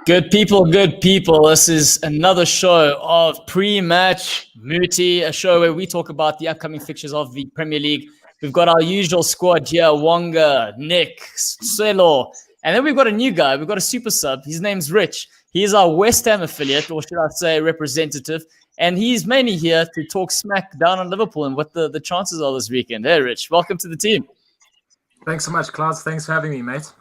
Good people. This is another show of Pre-Match Moody, a show where we talk about the upcoming fixtures of the Premier League. We've got our usual squad here, Wonga, Nick, Selo, and then we've got a new guy. We've got a super sub. His name's Rich. He's our West Ham affiliate, or should I say representative, and he's mainly here to talk smack down on Liverpool and what the chances are this weekend. Hey, Rich, welcome to the team. Thanks so much, Klaus. Thanks for having me, mate.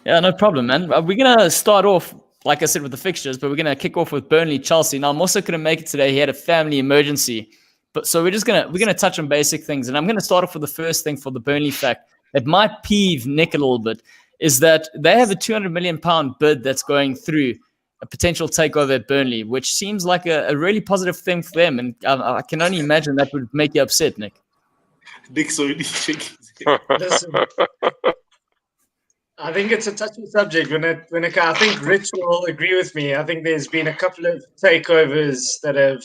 Yeah, no problem, man. We're going to start off, like I said, with the fixtures, but we're going to kick off with Burnley, Chelsea. Now, Mossa couldn't make it today. He had a family emergency. But so we're going to touch on basic things. And I'm going to start off with the first thing for the Burnley fact that might peeve Nick a little bit is that they have a £200 million bid that's going through a potential takeover at Burnley, which seems like a really positive thing for them. And I can only imagine that would make you upset, Nick. Nick's already shaking. Listen, I think it's a touchy subject. I think Rich will agree with me. I think there's been a couple of takeovers that have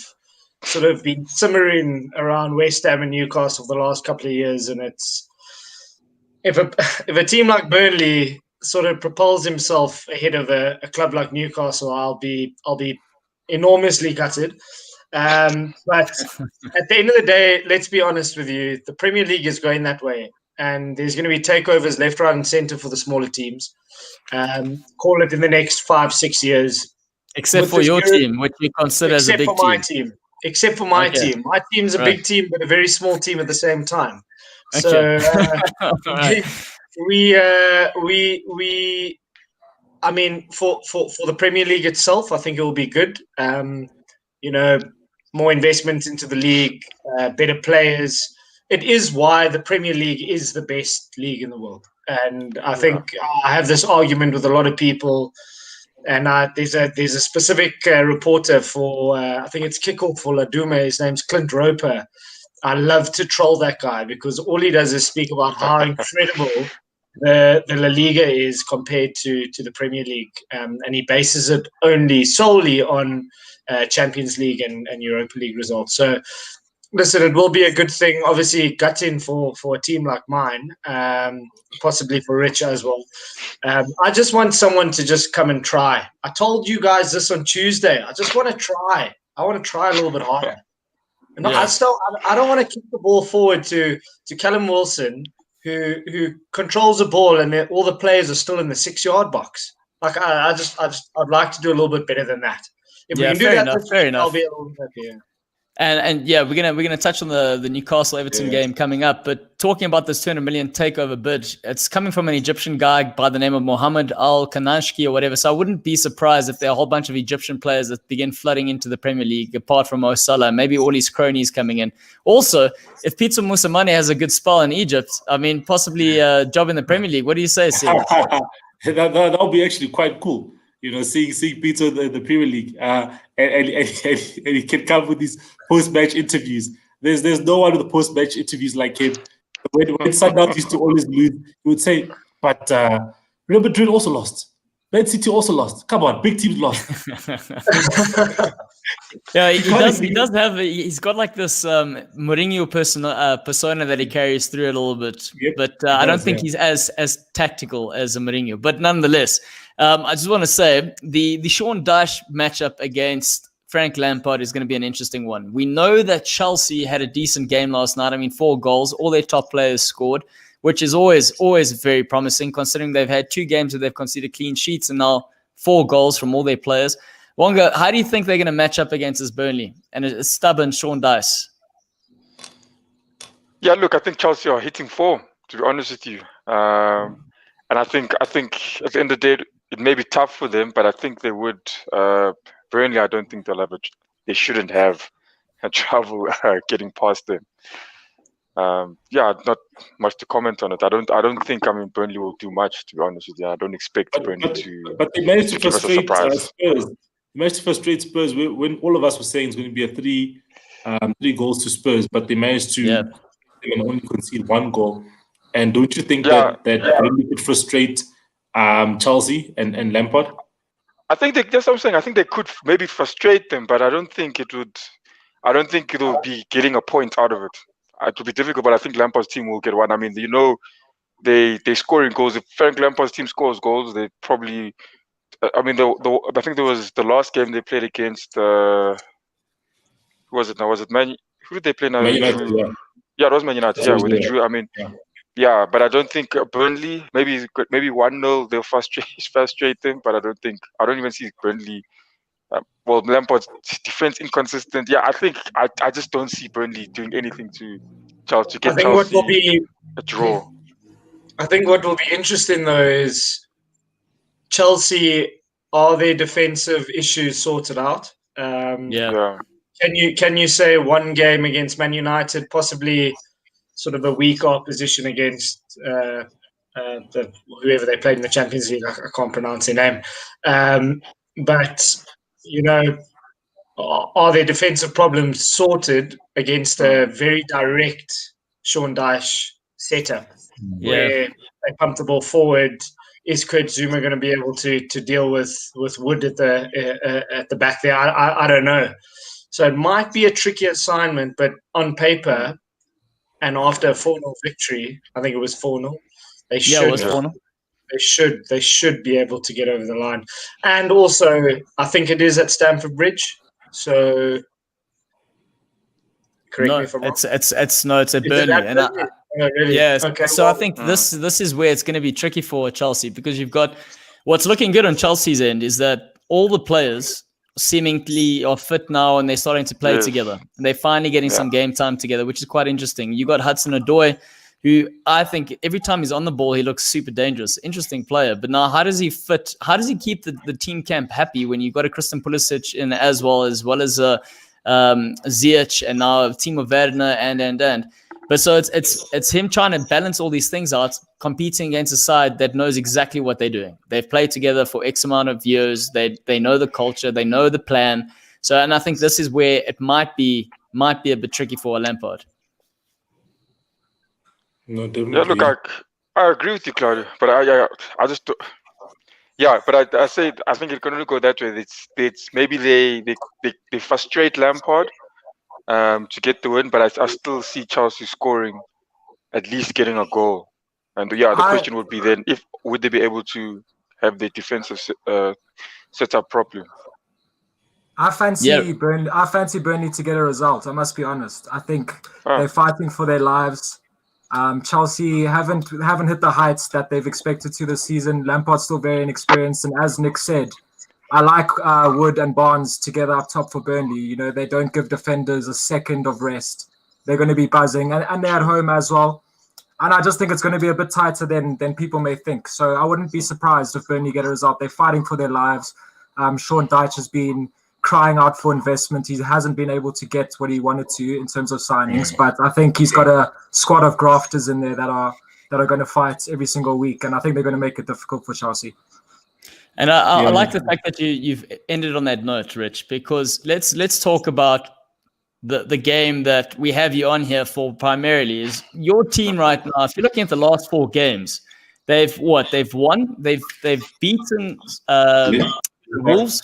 sort of been simmering around West Ham and Newcastle for the last couple of years, and it's if a team like Burnley sort of propels himself ahead of a club like Newcastle, I'll be enormously gutted. But at the end of the day, let's be honest with you, the Premier League is going that way. And there's going to be takeovers left, right, and centre for the smaller teams. Call it in the next 5-6 years. Except for your team, which you consider as a big team. Except for my team. Except for my team. My team's a big team, but a very small team at the same time. Okay. So I mean, for the Premier League itself, I think it will be good. More investment into the league, better players. It is why the Premier League is the best league in the world. And I think I have this argument with a lot of people. And there's a specific reporter for, I think it's Kickoff for Laduma. His name's Clint Roper. I love to troll that guy because all he does is speak about how incredible the La Liga is compared to the Premier League. And he bases it solely on Champions League and Europa League results. So, listen, it will be a good thing. Obviously, gutting for a team like mine, possibly for Rich as well. I just want someone to just come and try. I told you guys this on Tuesday. I just want to try. I want to try a little bit harder. And I don't want to kick the ball forward to Callum Wilson, who controls the ball, and all the players are still in the 6-yard box. Like I'd like to do a little bit better than that. If we can do that, fair enough. I'll be a little bit happier. And yeah, we're gonna touch on the Newcastle Everton game coming up. But talking about this 200 million takeover bid, it's coming from an Egyptian guy by the name of Mohammed Al Kanashki or whatever. So I wouldn't be surprised if there are a whole bunch of Egyptian players that begin flooding into the Premier League, apart from Mo Salah, maybe all his cronies coming in. Also, if Pizza Musamane has a good spell in Egypt, I mean, possibly a job in the Premier League. What do you say, Sid? That'll be actually quite cool. Seeing Peter in the Premier League, and he can come with these post-match interviews. There's no one with the post-match interviews like him. When Sundowns used to always lose, he would say, "But Real Madrid also lost. Man City also lost. Come on, big teams lost." Yeah, he does have. He's got like this Mourinho persona that he carries through it a little bit. Yep, but I don't think he's as tactical as a Mourinho. But nonetheless, I just want to say the Sean Dyche matchup against Frank Lampard is going to be an interesting one. We know that Chelsea had a decent game last night. I mean, 4 goals. All their top players scored, which is always very promising considering they've had 2 games where they've conceded clean sheets and now 4 goals from all their players. Wonga, how do you think they're going to match up against this Burnley and a stubborn Sean Dyche? Yeah, look, I think Chelsea are hitting form, to be honest with you. And I think at the end of the day, it may be tough for them, but I think they would. Burnley, I don't think they shouldn't have trouble getting past them. Not much to comment on it. I don't think Burnley will do much, to be honest with you. I don't expect Burnley to. But they managed to give us a frustrate surprise. Spurs. They managed to frustrate Spurs when all of us were saying it's going to be a 3 goals to Spurs, but they managed to only concede 1 goal. And don't you think that really could frustrate Chelsea and Lampard? I think that's what I'm saying. I think they could maybe frustrate them, but I don't think it would. I don't think it'll be getting a point out of it. It will be difficult, but I think Lampard's team will get one. I mean, they scoring goals. If Frank Lampard's team scores goals, they probably. I mean, I think there was the last game they played against. Who was it now? Was it Man? Who did they play now? Man United, yeah. Yeah, it was Man United. Yeah, where they drew. I mean, yeah, but I don't think Burnley. Maybe 1-0 they'll frustrate them, but I don't even see Burnley. Well, Lampard's defense inconsistent. Yeah, I think I just don't see Burnley doing anything to Chelsea to get Chelsea what will be a draw. I think what will be interesting though is Chelsea, are their defensive issues sorted out? Yeah. Can you say one game against Man United, possibly sort of a weak opposition against whoever they played in the Champions League? I can't pronounce their name, but are their defensive problems sorted against a very direct Sean Dyche setup, where they pump the ball forward? Is Kurt Zuma going to be able to deal with Wood at the back there? I don't know. So it might be a tricky assignment, but on paper and after a 4-0 victory, I think it was 4-0. They should. Yeah, it was 4-0. They should be able to get over the line. And also, I think it is at Stamford Bridge. So correct me if I'm wrong. It's at Burnley. And really? Yes. Okay, so I think this is where it's going to be tricky for Chelsea, because you've got what's looking good on Chelsea's end is that all the players seemingly are fit now and they're starting to play together. And they're finally getting some game time together, which is quite interesting. You got Hudson-Odoi, who I think every time he's on the ball, he looks super dangerous. Interesting player. But now how does he fit? How does he keep the team camp happy when you've got a Christian Pulisic in as well as Ziyech and now a team of Werner and. But so it's him trying to balance all these things out, competing against a side that knows exactly what they're doing. They've played together for X amount of years. They know the culture. They know the plan. So, and I think this is where it might be a bit tricky for Lampard. No, definitely. Yeah, look, I agree with you, Claudio. But I just. Yeah, but I think it can only go that way. It's maybe they frustrate Lampard to get the win, but I still see Chelsea scoring, at least getting a goal. And the question would be then, would they be able to have their defensive set up properly? I fancy Burnley to get a result. I must be honest. I think they're fighting for their lives. Chelsea haven't hit the heights that they've expected to this season. Lampard's still very inexperienced, and as Nick said, I like Wood and Barnes together up top for Burnley. They don't give defenders a second of rest. They're going to be buzzing, and they're at home as well. And I just think it's going to be a bit tighter than people may think. So I wouldn't be surprised if Burnley get a result. They're fighting for their lives. Sean Dyche has been crying out for investment. He hasn't been able to get what he wanted to in terms of signings, but I think he's got a squad of grafters in there that are going to fight every single week, and I think they're going to make it difficult for Chelsea. And I like the fact that you've ended on that note, Rich, because let's talk about the game that we have you on here for primarily. Is your team right now, if you're looking at the last 4 games, they've won, they've beaten Wolves,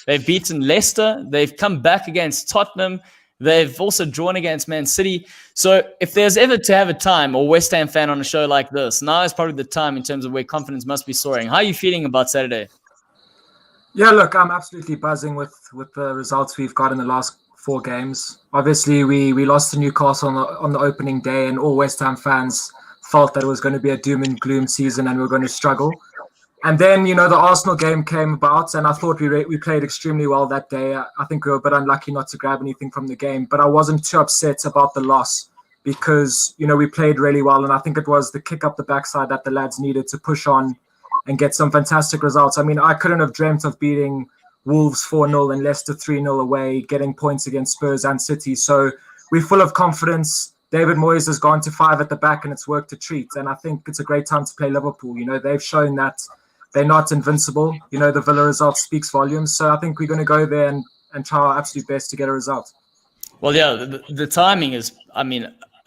they've beaten Leicester, they've come back against Tottenham, they've also drawn against Man City. So if there's ever to have a time, or West Ham fan on a show like this, now is probably the time in terms of where confidence must be soaring. How are you feeling about Saturday? Yeah, look, I'm absolutely buzzing with the results we've got in the last 4 games. Obviously, we lost to Newcastle on the opening day, and all West Ham fans felt that it was going to be a doom and gloom season and we were going to struggle. And then, the Arsenal game came about, and I thought we played extremely well that day. I think we were a bit unlucky not to grab anything from the game, but I wasn't too upset about the loss because, we played really well, and I think it was the kick up the backside that the lads needed to push on and get some fantastic results. I mean, I couldn't have dreamt of beating Wolves 4-0 and Leicester 3-0 away, getting points against Spurs and City. So we're full of confidence. David Moyes has gone to 5 at the back, and it's worked a treat. And I think it's a great time to play Liverpool. They've shown that they're not invincible. The Villa result speaks volumes. So I think we're going to go there and try our absolute best to get a result. Well, yeah, the timing is,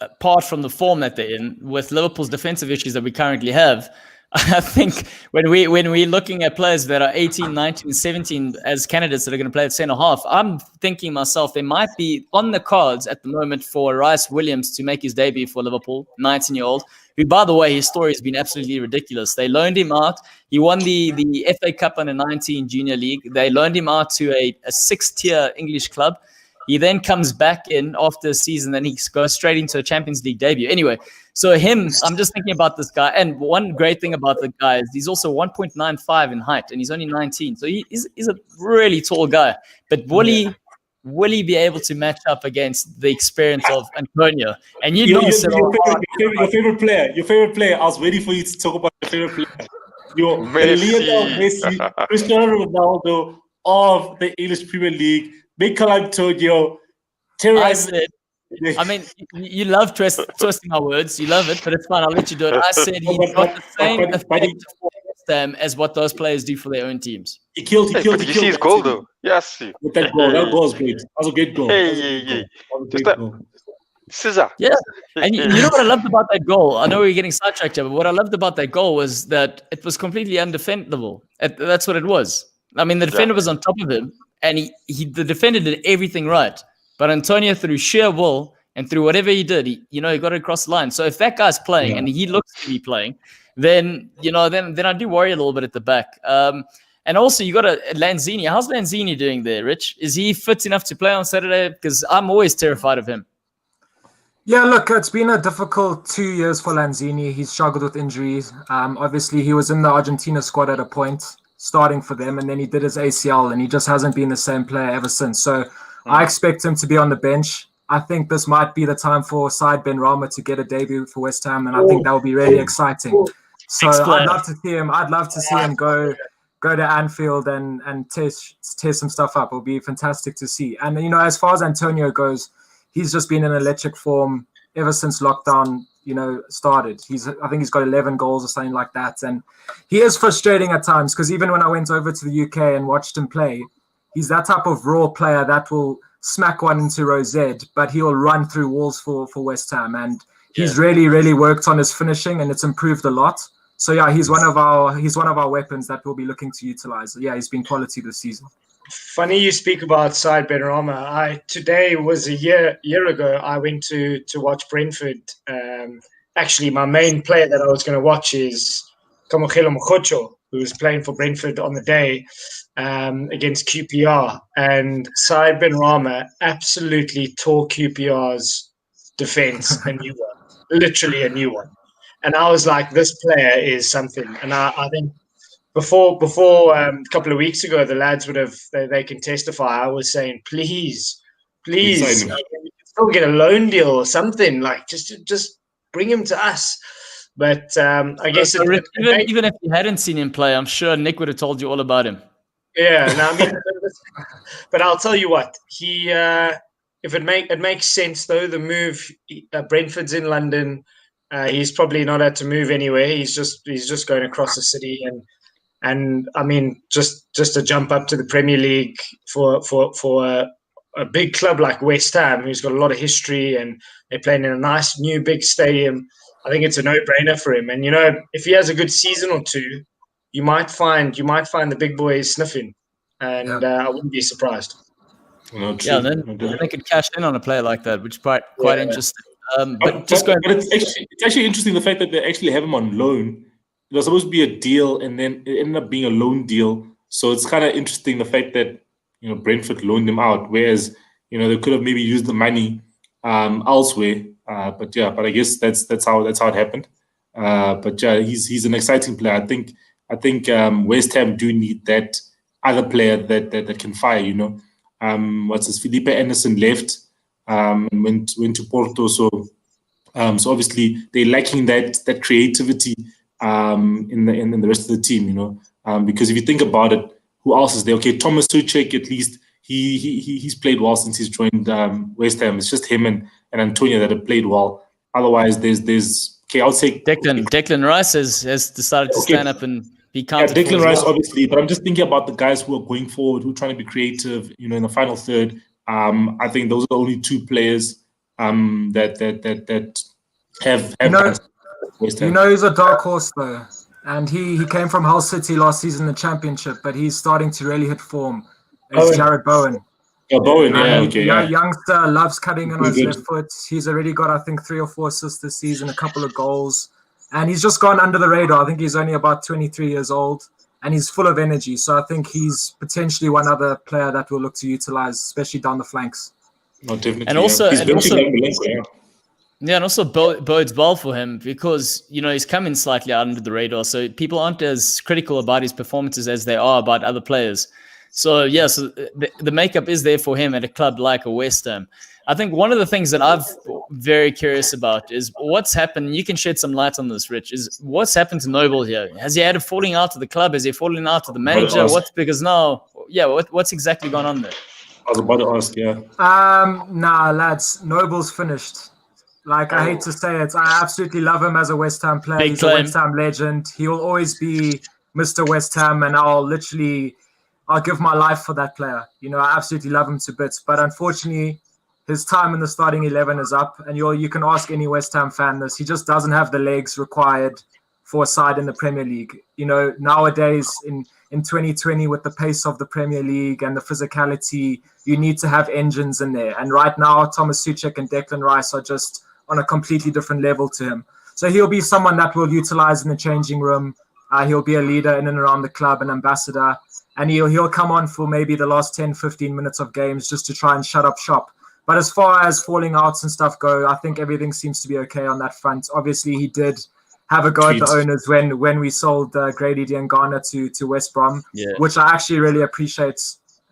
apart from the form that they're in, with Liverpool's defensive issues that we currently have, I think when we're looking at players that are 18, 19, 17 as candidates that are going to play at centre half, I'm thinking myself there might be on the cards at the moment for Rhys Williams to make his debut for Liverpool, 19-year-old, who, by the way, his story has been absolutely ridiculous. They loaned him out. He won the FA Cup under 19 Junior League. They loaned him out to a 6th-tier English club. He then comes back in after a season, then he goes straight into a Champions League debut. Anyway, so I'm just thinking about this guy. And one great thing about the guy is he's also 1.95 in height, and he's only 19. So he's a really tall guy. But will he be able to match up against the experience of Antonio? And your favorite player. I was waiting for you to talk about your favorite player. Your Lionel Messi, Cristiano Ronaldo of the English Premier League. Mikel Antonio, I mean, you love twisting my words. You love it, but it's fine. I'll let you do it. I said he's got the same effect for them as what those players do for their own teams. He killed. Did you see his goal, though? Yes. With that goal was great. That was a great goal. Scissor. Yeah. And you know what I loved about that goal? I know we're getting sidetracked here, but what I loved about that goal was that it was completely undefendable. That's what it was. I mean, the defender was on top of him. And the defender did everything right. But Antonio, through sheer will and through whatever he did, he got it across the line. So if that guy's playing and he looks to be playing, then I do worry a little bit at the back. And also you got Lanzini. How's Lanzini doing there, Rich? Is he fit enough to play on Saturday? Because I'm always terrified of him. Yeah, look, it's been a difficult 2 years for Lanzini. He's struggled with injuries. Obviously, he was in the Argentina squad at a point, starting for them, and then he did his ACL, and he just hasn't been the same player ever since. So I expect him to be on the bench. I think this might be the time for Said Benrahma to get a debut for West Ham, and I think that will be really exciting. So I'd love to see him. I'd love to see him go to Anfield and tear some stuff up. It'll be fantastic to see. And as far as Antonio goes, he's just been in electric form ever since lockdown started. I think he's got 11 goals or something like that. And he is frustrating at times because even when I went over to the UK and watched him play, he's that type of raw player that will smack one into Rosette, but he'll run through walls for West Ham. And he's really, really worked on his finishing, and it's improved a lot. So yeah, he's one of our weapons that we'll be looking to utilize. Yeah, he's been quality this season. Funny you speak about Said Benrahma. Today was a year ago. I went to watch Brentford. Actually, my main player that I was going to watch is Kamogelo Mokhocho, who was playing for Brentford on the day against QPR. And Said Benrahma absolutely tore QPR's defense a new one, literally a new one. And I was like, this player is something. And I think before a couple of weeks ago, the lads would have, they can testify. I was saying, please, still get a loan deal or something. Like, just bring him to us. But I guess even if you hadn't seen him play, I'm sure Nick would have told you all about him. Yeah, no, I mean, but I'll tell you what, he if it makes sense though, the move. Brentford's in London. He's probably not had to move anywhere. He's just going across the city, and I mean, just to jump up to the Premier League for a big club like West Ham, who's got a lot of history, and they're playing in a nice new big stadium. I think it's a no-brainer for him. And if he has a good season or two, you might find the big boys sniffing, and I wouldn't be surprised. Then they could cash in on a player like that, which is quite interesting. But it's actually interesting the fact that they actually have him on loan. It was supposed to be a deal, and then it ended up being a loan deal. So it's kind of interesting the fact that Brentford loaned him out, whereas they could have maybe used the money elsewhere. But I guess that's how it happened. But he's an exciting player. I think West Ham do need that other player that can fire. Felipe Anderson left. Went to Porto, so obviously they're lacking that creativity in the rest of the team, because if you think about it, who else is there? Okay, Thomas Tuchel, at least he's played well since he's joined West Ham. It's just him and Antonio that have played well. Otherwise, there's I'll say Declan Rice has decided to stand up and be counted. Yeah, Declan Rice, obviously, but I'm just thinking about the guys who are going forward, who are trying to be creative, in the final third. I think those are the only two players that have. Who's a dark horse though? And he came from Hull City last season in the Championship, but he's starting to really hit form. Is Jared Bowen. Oh, Bowen, yeah, okay, yeah. Youngster loves cutting in on his Good. left foot. He's already got, I think, 3 or 4 assists this season, a couple of goals. And he's just gone under the radar. I think he's only about 23 years old, and he's full of energy. So I think he's potentially one other player that we'll look to utilize, especially down the flanks. Oh, definitely. And also, he's and also bodes well for him because, he's coming slightly out under the radar. So people aren't as critical about his performances as they are about other players. So, so the makeup is there for him at a club like a West Ham. I think one of the things that I'm very curious about is what's happened. You can shed some light on this, Rich. Is what's happened to Noble here? Has he had a falling out of the club? Has he fallen out of the manager? What's exactly going on there? I was about to ask, yeah. Nah, lads, Noble's finished. Like, I hate to say it, I absolutely love him as a West Ham player. He's a West Ham legend. He will always be Mr. West Ham, and I'll give my life for that player. I absolutely love him to bits. But unfortunately, his time in the starting 11 is up, and you can ask any West Ham fan this. He just doesn't have the legs required for a side in the Premier League. Nowadays in 2020, with the pace of the Premier League and the physicality, you need to have engines in there. And right now, Thomas Ziyech and Declan Rice are just on a completely different level to him. So he'll be someone that we'll utilize in the changing room. He'll be a leader in and around the club, an ambassador, and he'll come on for maybe the last 10, 15 minutes of games just to try and shut up shop. But as far as falling outs and stuff go, I think everything seems to be okay on that front. Obviously, he did have a go at the owners when we sold Grady Diangana to West Brom, which I actually really appreciate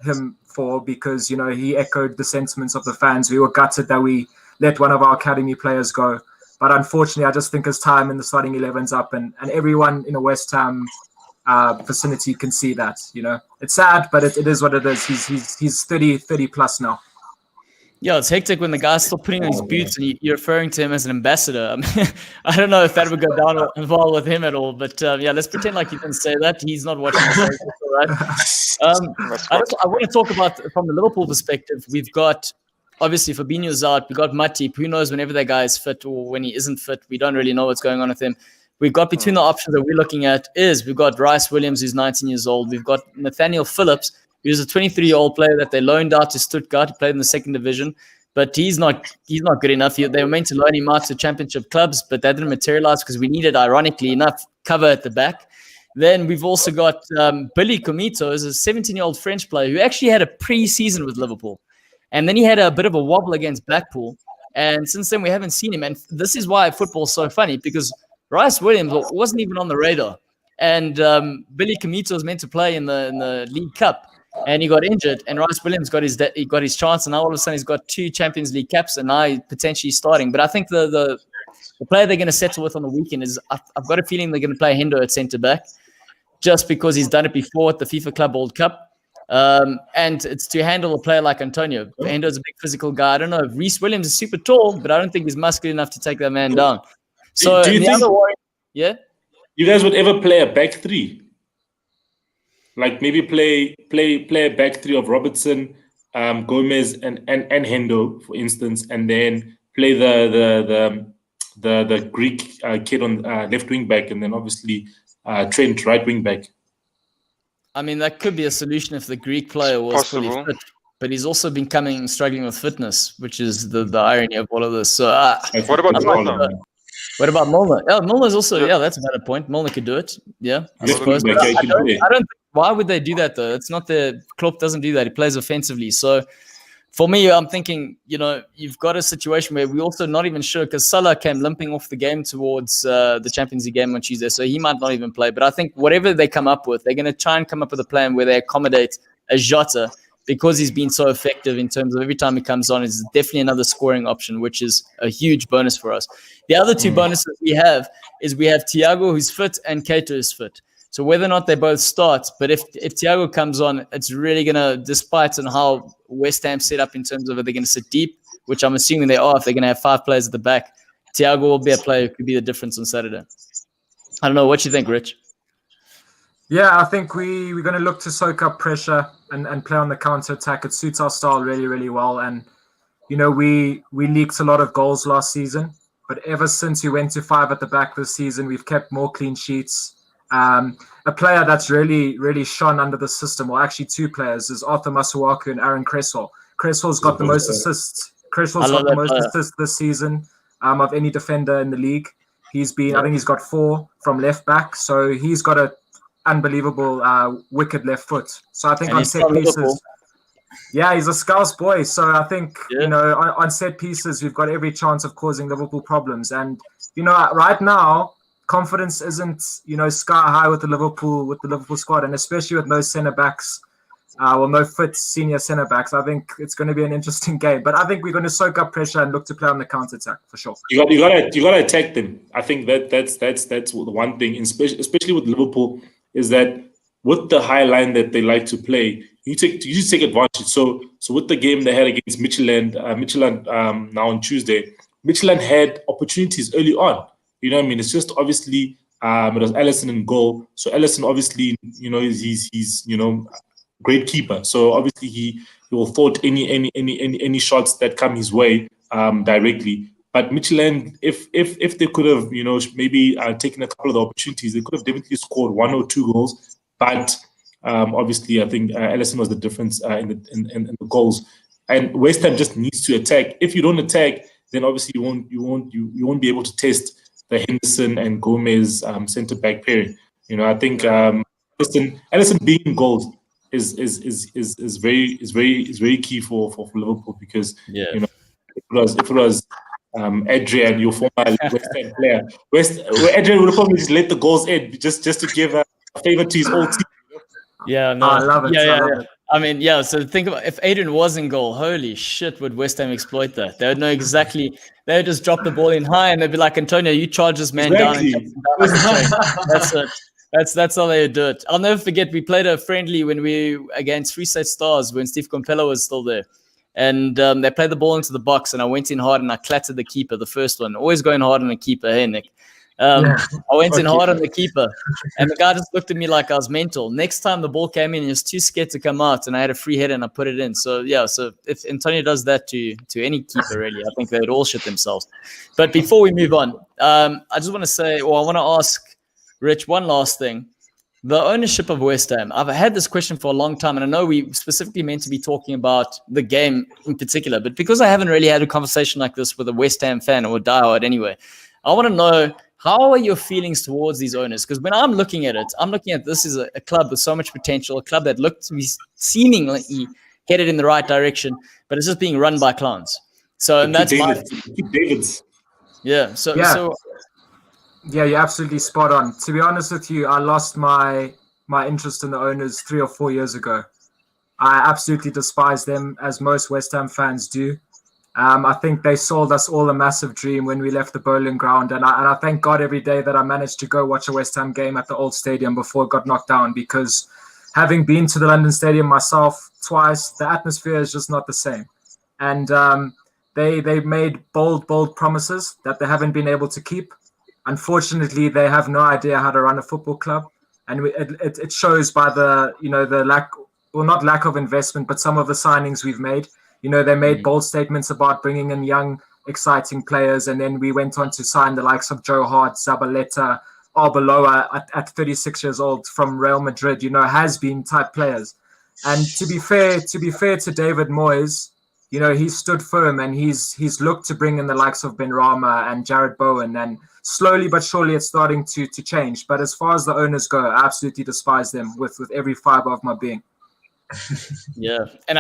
him for, because, he echoed the sentiments of the fans. We were gutted that we let one of our academy players go. But unfortunately, I just think his time in the starting 11's up, and everyone in a West Ham vicinity can see that. It's sad, but it is what it is. He's 30 plus now. Yeah, it's hectic when the guy's still putting on his boots and you're referring to him as an ambassador. I don't know if that would go down involved with him at all, but let's pretend like you didn't say that. He's not watching the show, all right? I want to talk about, from the Liverpool perspective, we've got, obviously, Fabinho's out. We've got Matip. Who knows whenever that guy is fit or when he isn't fit? We don't really know what's going on with him. We've got, between the options that we're looking at, we've got Rhys Williams, who's 19 years old. We've got Nathaniel Phillips, who's a 23-year-old player that they loaned out to Stuttgart. He played in the second division, but he's not good enough. They were meant to loan him out to championship clubs, but that didn't materialize because we needed, ironically enough, cover at the back. Then we've also got Billy Comito, who's a 17-year-old French player who actually had a pre-season with Liverpool. And then he had a bit of a wobble against Blackpool. And since then, we haven't seen him. And this is why football's so funny, because Rhys Williams wasn't even on the radar. And Billy Comito was meant to play in the League Cup. And he got injured, and Rhys Williams got his chance, and now all of a sudden he's got 2 Champions League caps, and now he's potentially starting. But I think the player they're going to settle with on the weekend is, I've got a feeling they're going to play Hendo at centre back, just because he's done it before at the FIFA Club World Cup, and it's to handle a player like Antonio. Hendo's a big physical guy. I don't know. Rhys Williams is super tall, but I don't think he's muscular enough to take that man down. So do you think you guys would ever play a back 3? Like maybe play a back 3 of Robertson, Gomez, and Hendo, for instance, and then play the Greek kid on left wing back, and then obviously Trent right wing back. I mean, that could be a solution if the Greek player was fully fit, but he's also been struggling with fitness, which is the irony of all of this. So what about Milner? What about Milner? Yeah, Milner's also that's a better point. Milner could do it. Yeah, I suppose. I don't. Why would they do that, though? It's not Klopp doesn't do that. He plays offensively. So for me, I'm thinking, you've got a situation where we're also not even sure, because Salah came limping off the game towards the Champions League game on Tuesday, so he might not even play. But I think whatever they come up with, they're going to try and come up with a plan where they accommodate a Jota, because he's been so effective in terms of every time he comes on. It's definitely another scoring option, which is a huge bonus for us. The other 2 bonuses we have is we have Thiago, who's fit, and Keita is fit. So whether or not they both start, but if Thiago comes on, it's really going to, despite on how West Ham set up in terms of, are they going to sit deep, which I'm assuming they are, if they're going to have 5 players at the back, Thiago will be a player who could be the difference on Saturday. I don't know. What you think, Rich? Yeah, I think we're going to look to soak up pressure and play on the counter-attack. It suits our style really, really well. And, we leaked a lot of goals last season, but ever since we went to 5 at the back this season, we've kept more clean sheets. A player that's really shone under the system, or actually two players, is Arthur Masuaku and Aaron Cresswell. Cresswell's got the most assists. Cresswell's got the most assists this season of any defender in the league. I think he's got 4 from left back, so he's got a unbelievable wicked left foot. So I think on set pieces, he's a Scouse boy. So I think on set pieces we've got every chance of causing Liverpool problems. And right now confidence isn't sky high with the Liverpool squad, and especially with no centre backs. No fit senior centre backs. I think it's going to be an interesting game, but I think we're going to soak up pressure and look to play on the counter attack for sure. You gotta attack them. I think that's the one thing, especially with Liverpool, is that with the high line that they like to play, you just take advantage. So with the game they had against Midtjylland now on Tuesday, Midtjylland had opportunities early on. You know what I mean? It's just obviously it was Alisson in goal. So Alisson obviously he's great keeper. So obviously he will thwart any shots that come his way directly. But Midtjylland, if they could have maybe taken a couple of the opportunities, they could have definitely scored 1 or 2 goals. But obviously, I think Alisson was the difference in the goals. And West Ham just needs to attack. If you don't attack, then obviously you won't be able to test the Henderson and Gomez centre back pairing. I think Alisson being in goals is very key for Liverpool, because if it was Adrian, your former West Ham player, Adrian would have probably just let the goals in just to give a favour to his old team. Yeah, no, I love it. I love it. I mean, so think about if Adrian was in goal, holy shit, would West Ham exploit that? They would know exactly. They would just drop the ball in high, and they'd be like, Antonio, you charge this man down. And that's it. That's how they do it. I'll never forget, we played a friendly when we against Free State Stars when Steve Compella was still there. And they played the ball into the box, and I went in hard and I clattered the keeper, the first one. Always going hard on the keeper, hey, Nick. I went in hard on the keeper, and the guy just looked at me like I was mental. Next time the ball came in, he was too scared to come out, and I had a free header and I put it in. So if Antonio does that to any keeper, really, I think they'd all shit themselves. But before we move on, I just want to say, I want to ask Rich one last thing. The ownership of West Ham. I've had this question for a long time, and I know we specifically meant to be talking about the game in particular, but because I haven't really had a conversation like this with a West Ham fan or a diehard anyway, I want to know, how are your feelings towards these owners? Because when I'm looking at it, this is a club with so much potential, a club that looked to be seemingly headed in the right direction, but it's just being run by clowns. So, and that's David's. Yeah. Yeah, you're absolutely spot on. To be honest with you, I lost my interest in the owners 3 or 4 years ago. I absolutely despise them, as most West Ham fans do. I think they sold us all a massive dream when we left the bowling ground, and I thank God every day that I managed to go watch a West Ham game at the old stadium before it got knocked down, because having been to the London Stadium myself twice, the atmosphere is just not the same. And they made bold promises that they haven't been able to keep. Unfortunately, they have no idea how to run a football club, and it shows by the lack, well, not lack of investment, but some of the signings we've made. They made bold statements about bringing in young, exciting players, and then we went on to sign the likes of Joe Hart, Zabaleta, Arbeloa at 36 years old from Real Madrid. Has-been type players. And to be fair to David Moyes, he's stood firm, and he's looked to bring in the likes of Benrahma and Jared Bowen, and slowly but surely it's starting to change. But as far as the owners go, I absolutely despise them with every fiber of my being. Yeah. And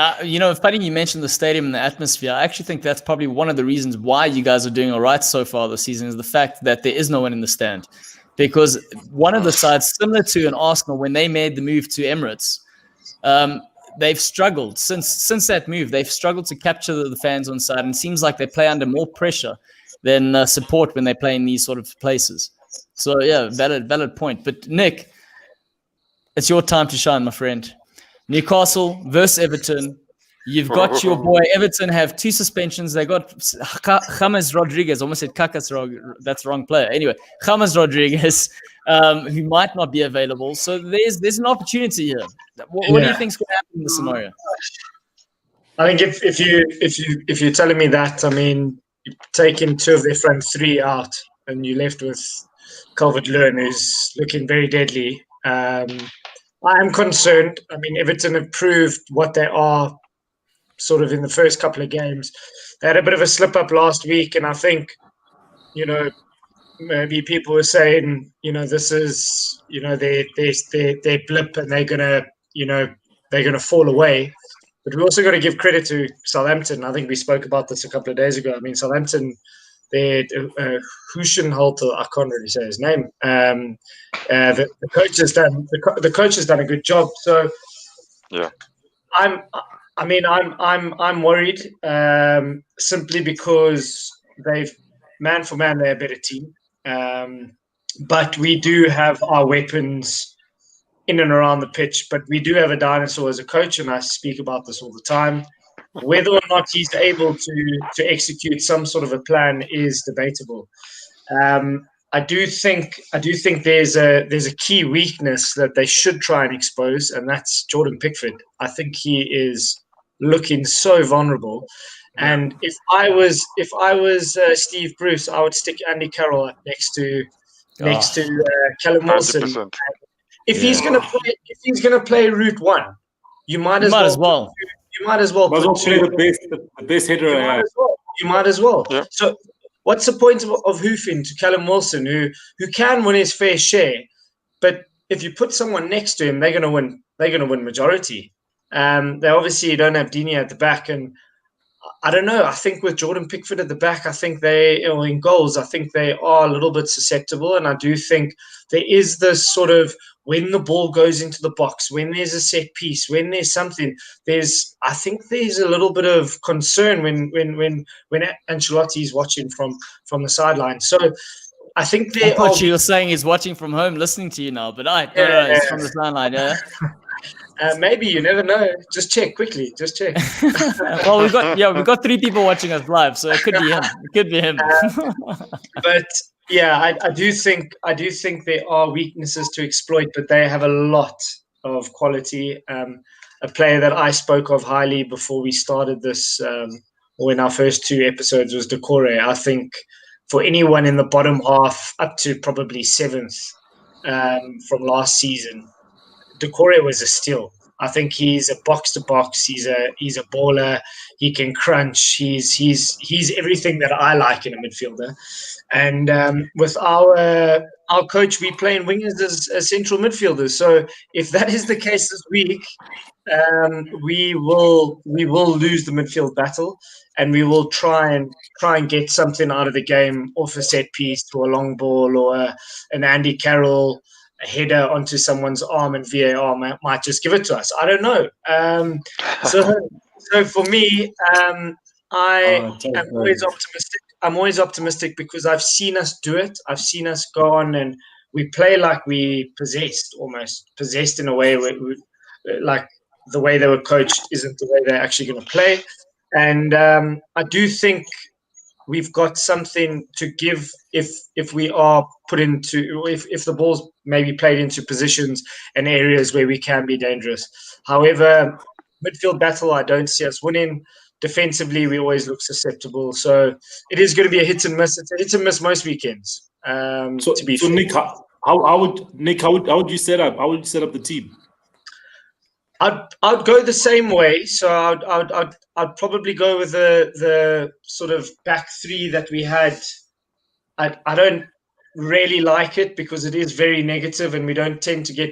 funny you mentioned the stadium and the atmosphere. I actually think that's probably one of the reasons why you guys are doing all right so far this season, is the fact that there is no one in the stand. Because one of the sides, similar to an Arsenal, when they made the move to Emirates, they've struggled since that move. They've struggled to capture the fans on side, and it seems like they play under more pressure than support when they play in these sort of places. So yeah, valid point. But Nick, it's your time to shine, my friend. Newcastle versus Everton. You've got your boy. Everton have 2 suspensions. They got James Rodriguez. Almost said Kakas. That's the wrong player. Anyway, James Rodriguez, who might not be available. So there's an opportunity here. What do you think is going to happen in this scenario? I think if you're telling me that, I mean, you're taking 2 of their front 3 out, and you're left with Calvert-Lewin, who's looking very deadly. I am concerned. I mean, Everton have proved what they are sort of in the first couple of games. They had a bit of a slip-up last week, and I think, maybe people were saying, this is, their blip, and they're gonna fall away. But we also got to give credit to Southampton. I think we spoke about this a couple of days ago. I mean, Southampton, Huschenhalter, I can't really say his name. The coach has done a good job. So Yeah. I'm worried simply because man for man, they're a better team. But we do have our weapons in and around the pitch, but we do have a dinosaur as a coach, and I speak about this all the time. Whether or not he's able to execute some sort of a plan is debatable. I do think there's a key weakness that they should try and expose, and that's Jordan Pickford. I think he is looking so vulnerable. And if I was Steve Bruce, I would stick Andy Carroll up next to Callum Wilson. 100%. If he's gonna play route one, you might as well. You might as well play the best header. You might as well. Yeah. So, what's the point of hoofing to Callum Wilson, who can win his fair share, but if you put someone next to him, they're gonna win. They're gonna win majority. They obviously don't have Dini at the back, and I don't know. I think with Jordan Pickford at the back, I think in goals, I think they are a little bit susceptible. And I do think there is this sort of, when the ball goes into the box, when there's a set piece, when there's something, I think there's a little bit of concern when Ancelotti's watching from the sideline. So I think I thought you were saying he's watching from home, listening to you now, but it's from the sideline. Yeah. Maybe, you never know. Just check quickly. Just check. Well, we've got 3 people watching us live, so it could be him. It could be him. But yeah, I do think there are weaknesses to exploit, but they have a lot of quality. A player that I spoke of highly before we started this, or in our first 2 episodes, was Decore. I think for anyone in the bottom half, up to probably 7th from last season, Decore was a steal. I think he's a box to box. He's a baller. He can crunch. He's everything that I like in a midfielder. And with our coach, we play in wingers as central midfielders. So if that is the case this week, we will lose the midfield battle, and we will try and get something out of the game off a set piece, through a long ball, or an Andy Carroll header onto someone's arm, and VAR might just give it to us. I don't know. So for me, I am always optimistic. I'm always optimistic because I've seen us do it. I've seen us go on and we play like we almost possessed in a way where like the way they were coached isn't the way they're actually going to play. And I do think we've got something to give if we are put into, if the ball's maybe played into positions and areas where we can be dangerous. However, midfield battle, I don't see us winning. Defensively, we always look susceptible. So it is going to be a hit and miss. It's a hit and miss most weekends. So Nick, how would you set up? How would you set up the team? I'd go the same way. So I'd probably go with the sort of back 3 that we had. I don't really like it because it is very negative and we don't tend to get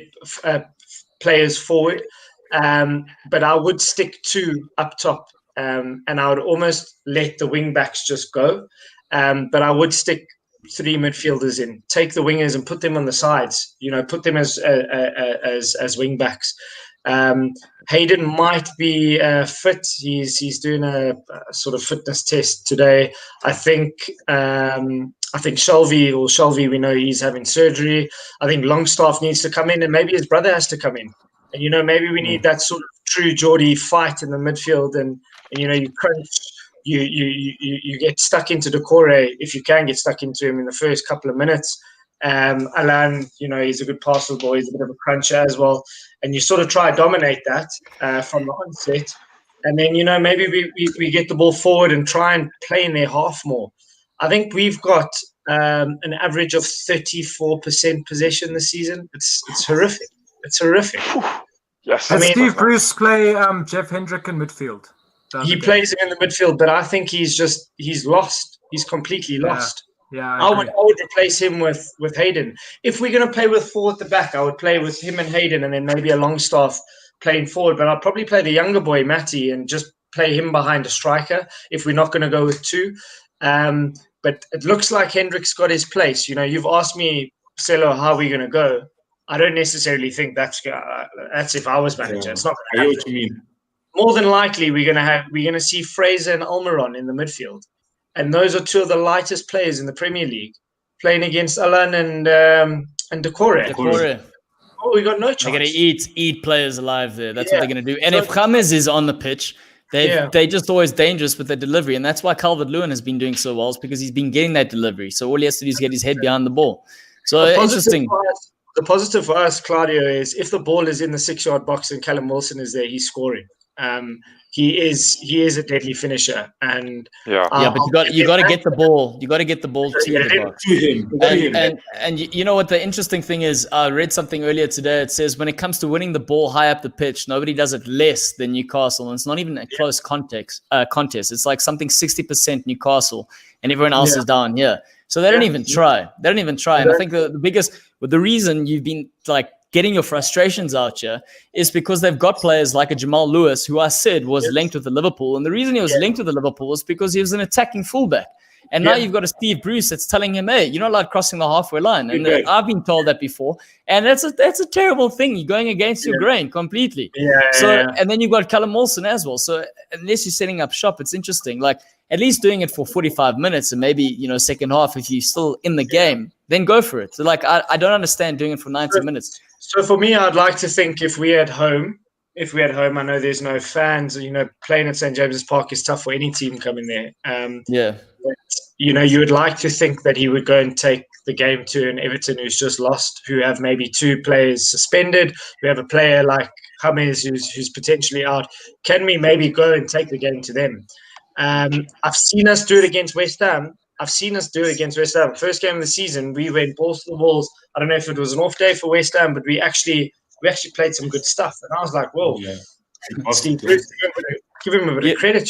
players forward. But I would stick 2 up top, and I would almost let the wing backs just go. But I would stick 3 midfielders in, take the wingers and put them on the sides. Put them as wing backs. Hayden might be fit. He's doing a sort of fitness test today. I think Shelvey, we know he's having surgery. I think Longstaff needs to come in, and maybe his brother has to come in. And maybe we need that sort of true Geordie fight in the midfield. And you crunch, you get stuck into Decore if you can get stuck into him in the first couple of minutes. Alan, he's a good parcel boy. He's a bit of a cruncher as well. And you sort of try to dominate that from the onset. And then, maybe we get the ball forward and try and play in their half more. I think we've got an average of 34% possession this season. It's horrific. It's horrific. Yes. Did Steve Bruce play Jeff Hendrick in midfield? He plays him in the midfield, but I think he's lost. He's completely lost. Yeah, I would replace him with Hayden. If we're going to play with 4 at the back, I would play with him and Hayden, and then maybe a Longstaff playing forward. But I'd probably play the younger boy, Matty, and just play him behind a striker if we're not going to go with 2. But it looks like Hendrick's got his place. You know, you've asked me, Celo, how are we going to go? I don't necessarily think that's if I was manager. Yeah. It's not I going hear to what happen. you mean. More than likely, we're going to see Fraser and Almiron in the midfield. And those are 2 of the lightest players in the Premier League, playing against Alan and Decore. Oh, we got no chance. They're going to eat players alive there. That's what they're going to do. And if James is on the pitch, they're just always dangerous with their delivery. And that's why Calvert-Lewin has been doing so well, is because he's been getting that delivery. So all he has to do is get his head behind the ball. So interesting. The positive for us, Claudio, is if the ball is in the 6-yard box and Callum Wilson is there, he's scoring. He is a deadly finisher, and but you got to get the ball. You got to get the ball to the box. To him. And you know what the interesting thing is? I read something earlier today. It says when it comes to winning the ball high up the pitch, nobody does it less than Newcastle, and it's not even a close contest. It's like something 60% Newcastle, and everyone else is down here. So they don't even try. They don't even try. And I think the reason you've been like getting your frustrations out here is because they've got players like a Jamal Lewis, who I said was linked with the Liverpool. And the reason he was linked with the Liverpool was because he was an attacking fullback. And now you've got a Steve Bruce that's telling him, hey, you're not allowed crossing the halfway line. And I've been told that before. And that's a terrible thing. You're going against your grain completely. And then you've got Callum Wilson as well. So unless you're setting up shop, it's interesting. Like at least doing it for 45 minutes and maybe, second half, if you're still in the game, then go for it. So like, I don't understand doing it for 90 minutes. So for me, I'd like to think if we're at home, I know there's no fans, playing at St. James's Park is tough for any team coming there. But, you would like to think that he would go and take the game to an Everton who's just lost, who have maybe 2 players suspended, who have a player like James who's potentially out. Can we maybe go and take the game to them? I've seen us do it against West Ham. First game of the season, we went balls to the walls. I don't know if it was an off day for West Ham, but we actually played some good stuff. And I was like, whoa, Steve Bruce, give him a bit of credit.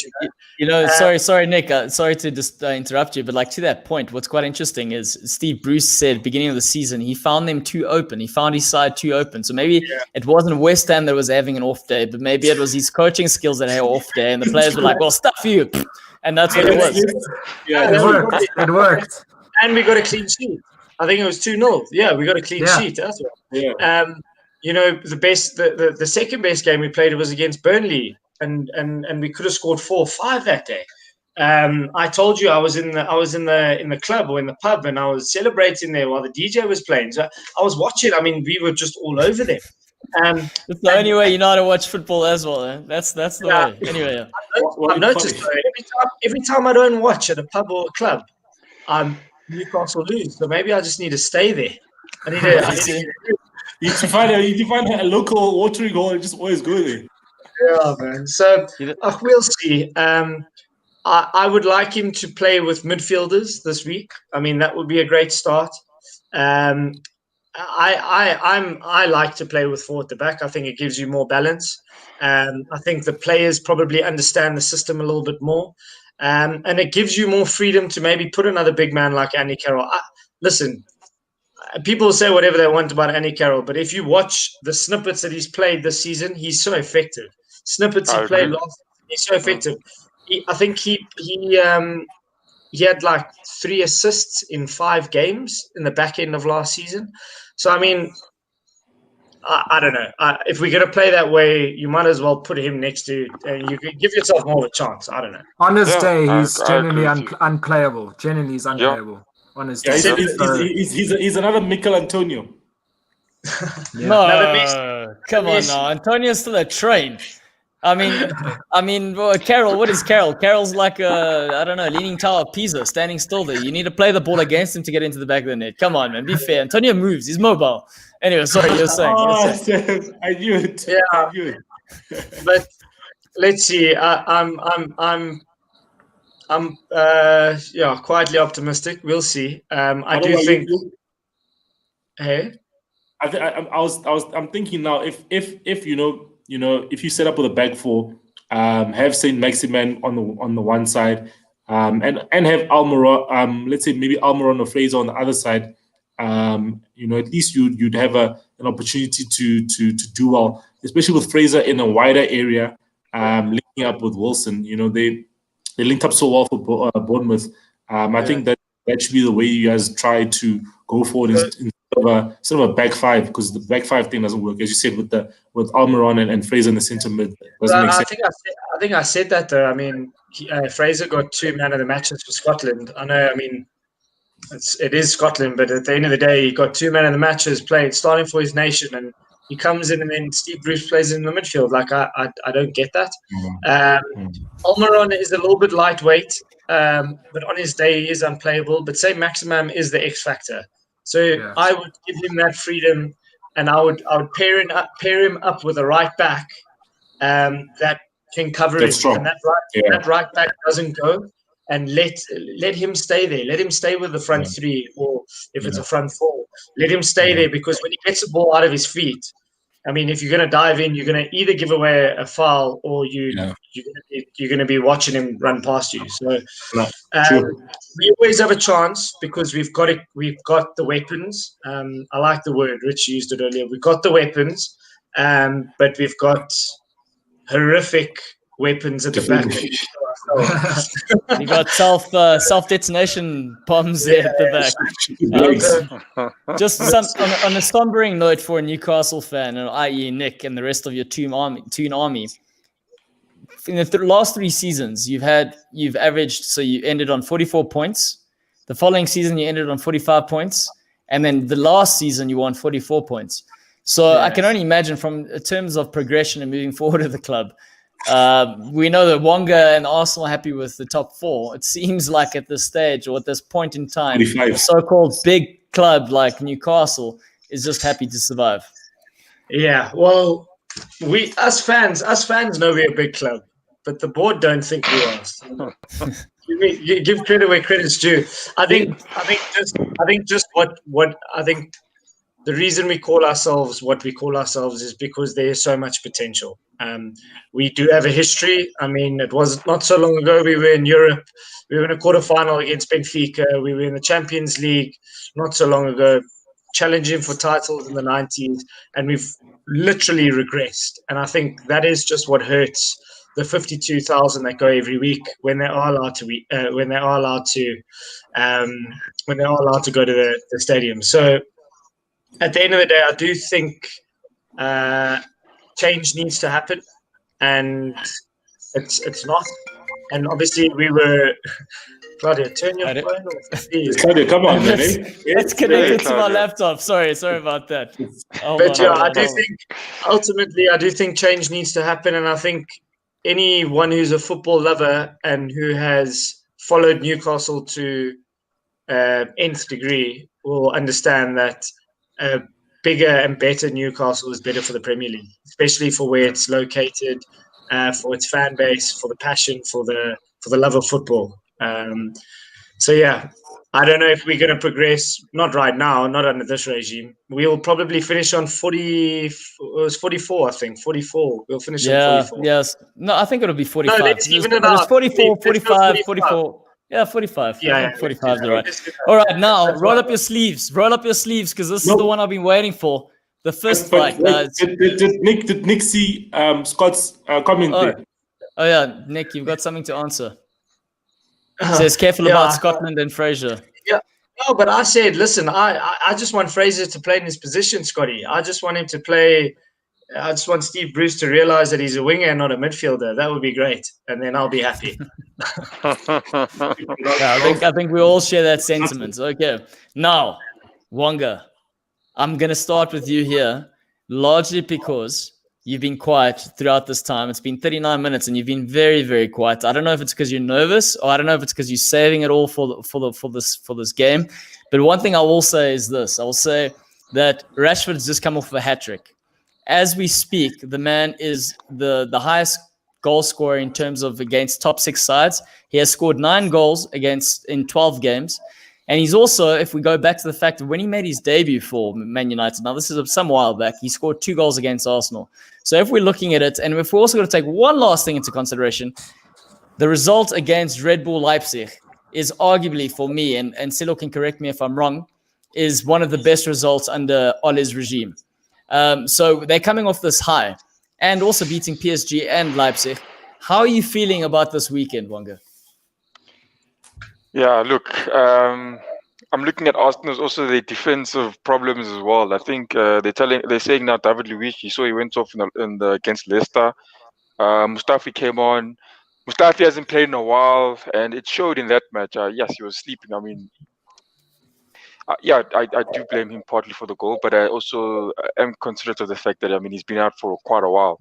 Sorry, Nick. Sorry to just interrupt you, but like to that point, what's quite interesting is Steve Bruce said beginning of the season, he found them too open. He found his side too open. So maybe it wasn't West Ham that was having an off day, but maybe it was his coaching skills that had an off day. And the players were like, well, stuff you. And that's what it was. It worked. And we got a clean sheet. I think it was 2-0. Yeah, we got a clean sheet as well. Yeah. The second best game we played was against Burnley, and we could have scored 4 or 5 that day. I told you I was in the club or in the pub, and I was celebrating there while the DJ was playing. So I was watching. I mean, we were just all over them. It's the only way you know how to watch football as well. Eh? That's the way. Anyway, I've noticed every time I don't watch at a pub or a club, Newcastle lose. So maybe I just need to stay there. I need to You find a local watering hole and just always go there. Yeah, man. So we'll see. I would like him to play with midfielders this week. I mean, that would be a great start. I like to play with 4 at the back. I think it gives you more balance. I think the players probably understand the system a little bit more. And it gives you more freedom to maybe put another big man like Andy Carroll. Listen, people say whatever they want about Andy Carroll, but if you watch the snippets that he's played this season, he's so effective. Snippets he played last season, he's so effective. I think he had like 3 assists in 5 games in the back end of last season. So, I mean, I don't know. If we're going to play that way, you might as well put him next to, and you can give yourself more of a chance. I don't know. On his day, he's genuinely unplayable. Genuinely, he's unplayable. On his day. He's another Mikel Antonio. No, come on now. Antonio's still a train. I mean, Carroll, what is Carroll? Carroll's like Leaning Tower of Pisa, standing still there. You need to play the ball against him to get into the back of the net. Come on, man, be fair. Antonio moves. He's mobile. Anyway, sorry, you're saying. I knew it. Yeah. I knew it. But let's see. I'm I'm quietly optimistic. We'll see. I do think. Hey, I'm thinking now if if you set up with a back four, have Saint Maximin on the one side, and have Almiron, let's say maybe Almiron or Fraser on the other side, at least you'd have an opportunity to do well, especially with Fraser in a wider area, linking up with Wilson. They linked up so well for Bournemouth. I think that should be the way you guys try to go forward instead of a back five, because the back five thing doesn't work, as you said, with Almiron and Fraser in the centre mid. I think I said that though. I mean, Fraser got 2 man of the matches for Scotland. I know. I mean, it is Scotland, but at the end of the day, he got 2 man of the matches played, starting for his nation, and he comes in and then Steve Bruce plays in the midfield. Like I don't get that. Almiron is a little bit lightweight, but on his day he is unplayable. But say Maximum is the X factor, so I would give him that freedom, and I would pair him up with a right back that can cover it, and that right back doesn't go. And let him stay there. Let him stay with the front three, or if it's a front four, let him stay there, because when he gets the ball out of his feet, I mean, if you're going to dive in, you're going to either give away a foul, or you're going to be watching him run past you. So we always have a chance because we've got the weapons. I like the word Rich used it earlier. We've got the weapons, but we've got horrific weapons at the back. You got self detonation bombs there at the back. Just on a sombering note for a Newcastle fan, i.e. Nick and the rest of your Toon Army. In the last 3 seasons, you've averaged, so you ended on 44 points. The following season, you ended on 45 points, and then the last season, you won 44 points. So I can only imagine, from terms of progression and moving forward of the club. We know that Wonga and Arsenal are happy with the top 4. It seems like at this stage, or at this point in time, a so-called big club like Newcastle is just happy to survive. Yeah, well, us fans know we're a big club, but the board don't think we are. So give credit where credit's due. I think the reason we call ourselves what we call ourselves is because there is so much potential. We do have a history. I mean, it was not so long ago we were in Europe. We were in a quarterfinal against Benfica. We were in the Champions League not so long ago, challenging for titles in the 90s, and we've literally regressed. And I think that is just what hurts the 52,000 that go every week when they are allowed to go to the stadium. So at the end of the day, I do think change needs to happen, and it's not. And obviously, we were. Claudia, turn your phone off. Claudia, come on, man. It's connected to my laptop. Sorry about that. Ultimately, I do think change needs to happen, and I think anyone who's a football lover and who has followed Newcastle to nth degree will understand that a bigger and better Newcastle is better for the Premier League, especially for where it's located, for its fan base, for the passion, for the love of football. I don't know if we're going to progress. Not right now, not under this regime. We'll probably finish on 40. It was 44, I think. 44. We'll finish on 44. Yes. No, I think it'll be 45. No, let's even it out. 44, 45, 44. Yeah, 45. Yeah, 45 is right. All right, now roll up your sleeves. Roll up your sleeves, because this is the one I've been waiting for. The first fight, guys. Did Nick see Scott's comment there? Oh yeah, Nick, you've got something to answer. Says careful about Scotland and Fraser. Yeah, no, but I said, listen, I just want Fraser to play in his position, Scotty. I just want him to play. I just want Steve Bruce to realize that he's a winger and not a midfielder. That would be great, and then I'll be happy. I think we all share that sentiment. Okay, now Wonga, I'm gonna start with you here, largely because you've been quiet throughout this time. It's been 39 minutes, and you've been very, very quiet. I don't know if it's because you're nervous, or I don't know if it's because you're saving it all for this game. But one thing I will say is this: I will say that Rashford's just come off of a hat trick. As we speak, the man is the highest goal scorer in terms of against top 6 sides. He has scored 9 goals in 12 games. And he's also, if we go back to the fact that when he made his debut for Man United, now this is some while back, he scored 2 goals against Arsenal. So if we're looking at it, and if we're also going to take one last thing into consideration, the result against Red Bull Leipzig is arguably, for me, and Silo can correct me if I'm wrong, is one of the best results under Ole's regime. So they're coming off this high and also beating PSG and Leipzig. How are you feeling about this weekend, Wanga? Yeah, look, I'm looking at Arsenal's also the defensive problems as well. I think they're saying now David Luiz, you saw he went off against Leicester. Mustafi came on. Mustafi hasn't played in a while, and it showed in that match. Yes, he was sleeping. I mean, I do blame him partly for the goal, but I also am considerate of the fact that, I mean, he's been out for quite a while.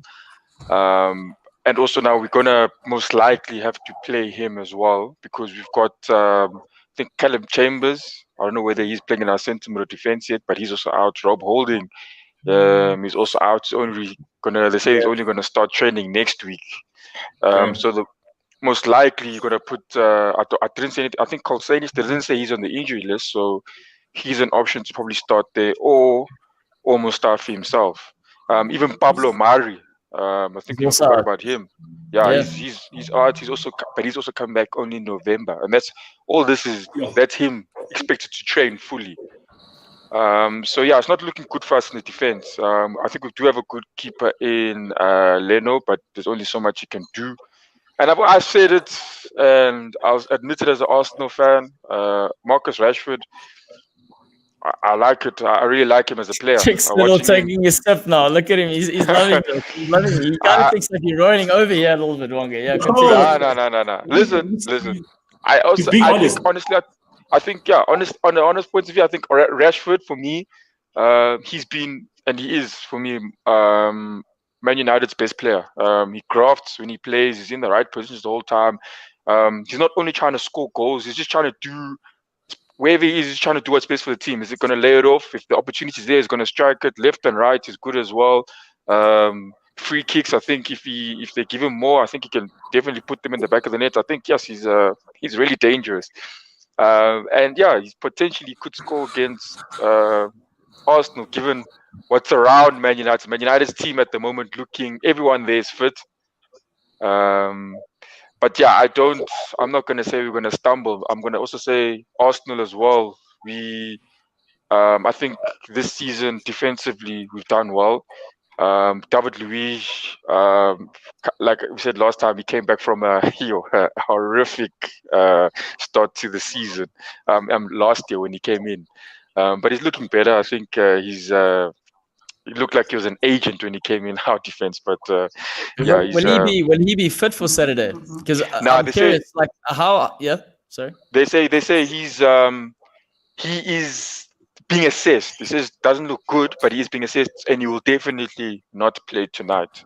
And also now we're going to most likely have to play him as well, because we've got, I think, Callum Chambers. I don't know whether he's playing in our centre middle defence yet, but he's also out. Rob Holding is also out. They say he's only going to start training next week. So most likely you're going to put, I didn't say anything. I think Kolsanis didn't say he's on the injury list, so he's an option to probably start there, or Mustafi himself. Even Pablo Mari. I think we forgot about him. Yeah. He's out. He's also come back only in November, and that's him expected to train fully. So yeah, it's not looking good for us in the defense. I think we do have a good keeper in Leno, but there's only so much he can do. And I said it, and I'll admit it as an Arsenal fan. Marcus Rashford, I like it. I really like him as a player. Chick's little taking a step now. Look at him. He's loving it. He's loving it. He kind of thinks like you're rolling over here a little bit longer. Yeah, continue. No. Listen. I think on the honest point of view, I think Rashford, for me, he's been, and he is, for me, Man United's best player. He crafts when he plays. He's in the right positions the whole time. He's not only trying to score goals, he's just trying to do, wherever he is, he's trying to do what's best for the team. Is it going to lay it off? If the opportunity is there, he's going to strike it. Left and right is good as well. Free kicks, I think if they give him more, I think he can definitely put them in the back of the net. I think, yes, he's really dangerous. And yeah, he potentially could score against Arsenal, given what's around Man United. Man United's team at the moment, everyone there is fit. But yeah, I'm not going to say we're going to stumble. I'm going to also say Arsenal as well. I think this season defensively we've done well. David Luiz, like we said last time, he came back from a horrific start to the season last year when he came in. But he's looking better. I think he looked like he was an agent when he came in our defense. But yeah, will he be fit for Saturday? Because I'm curious, like how? Yeah, sorry. They say he is being assessed. He says doesn't look good, but he is being assessed, and he will definitely not play tonight.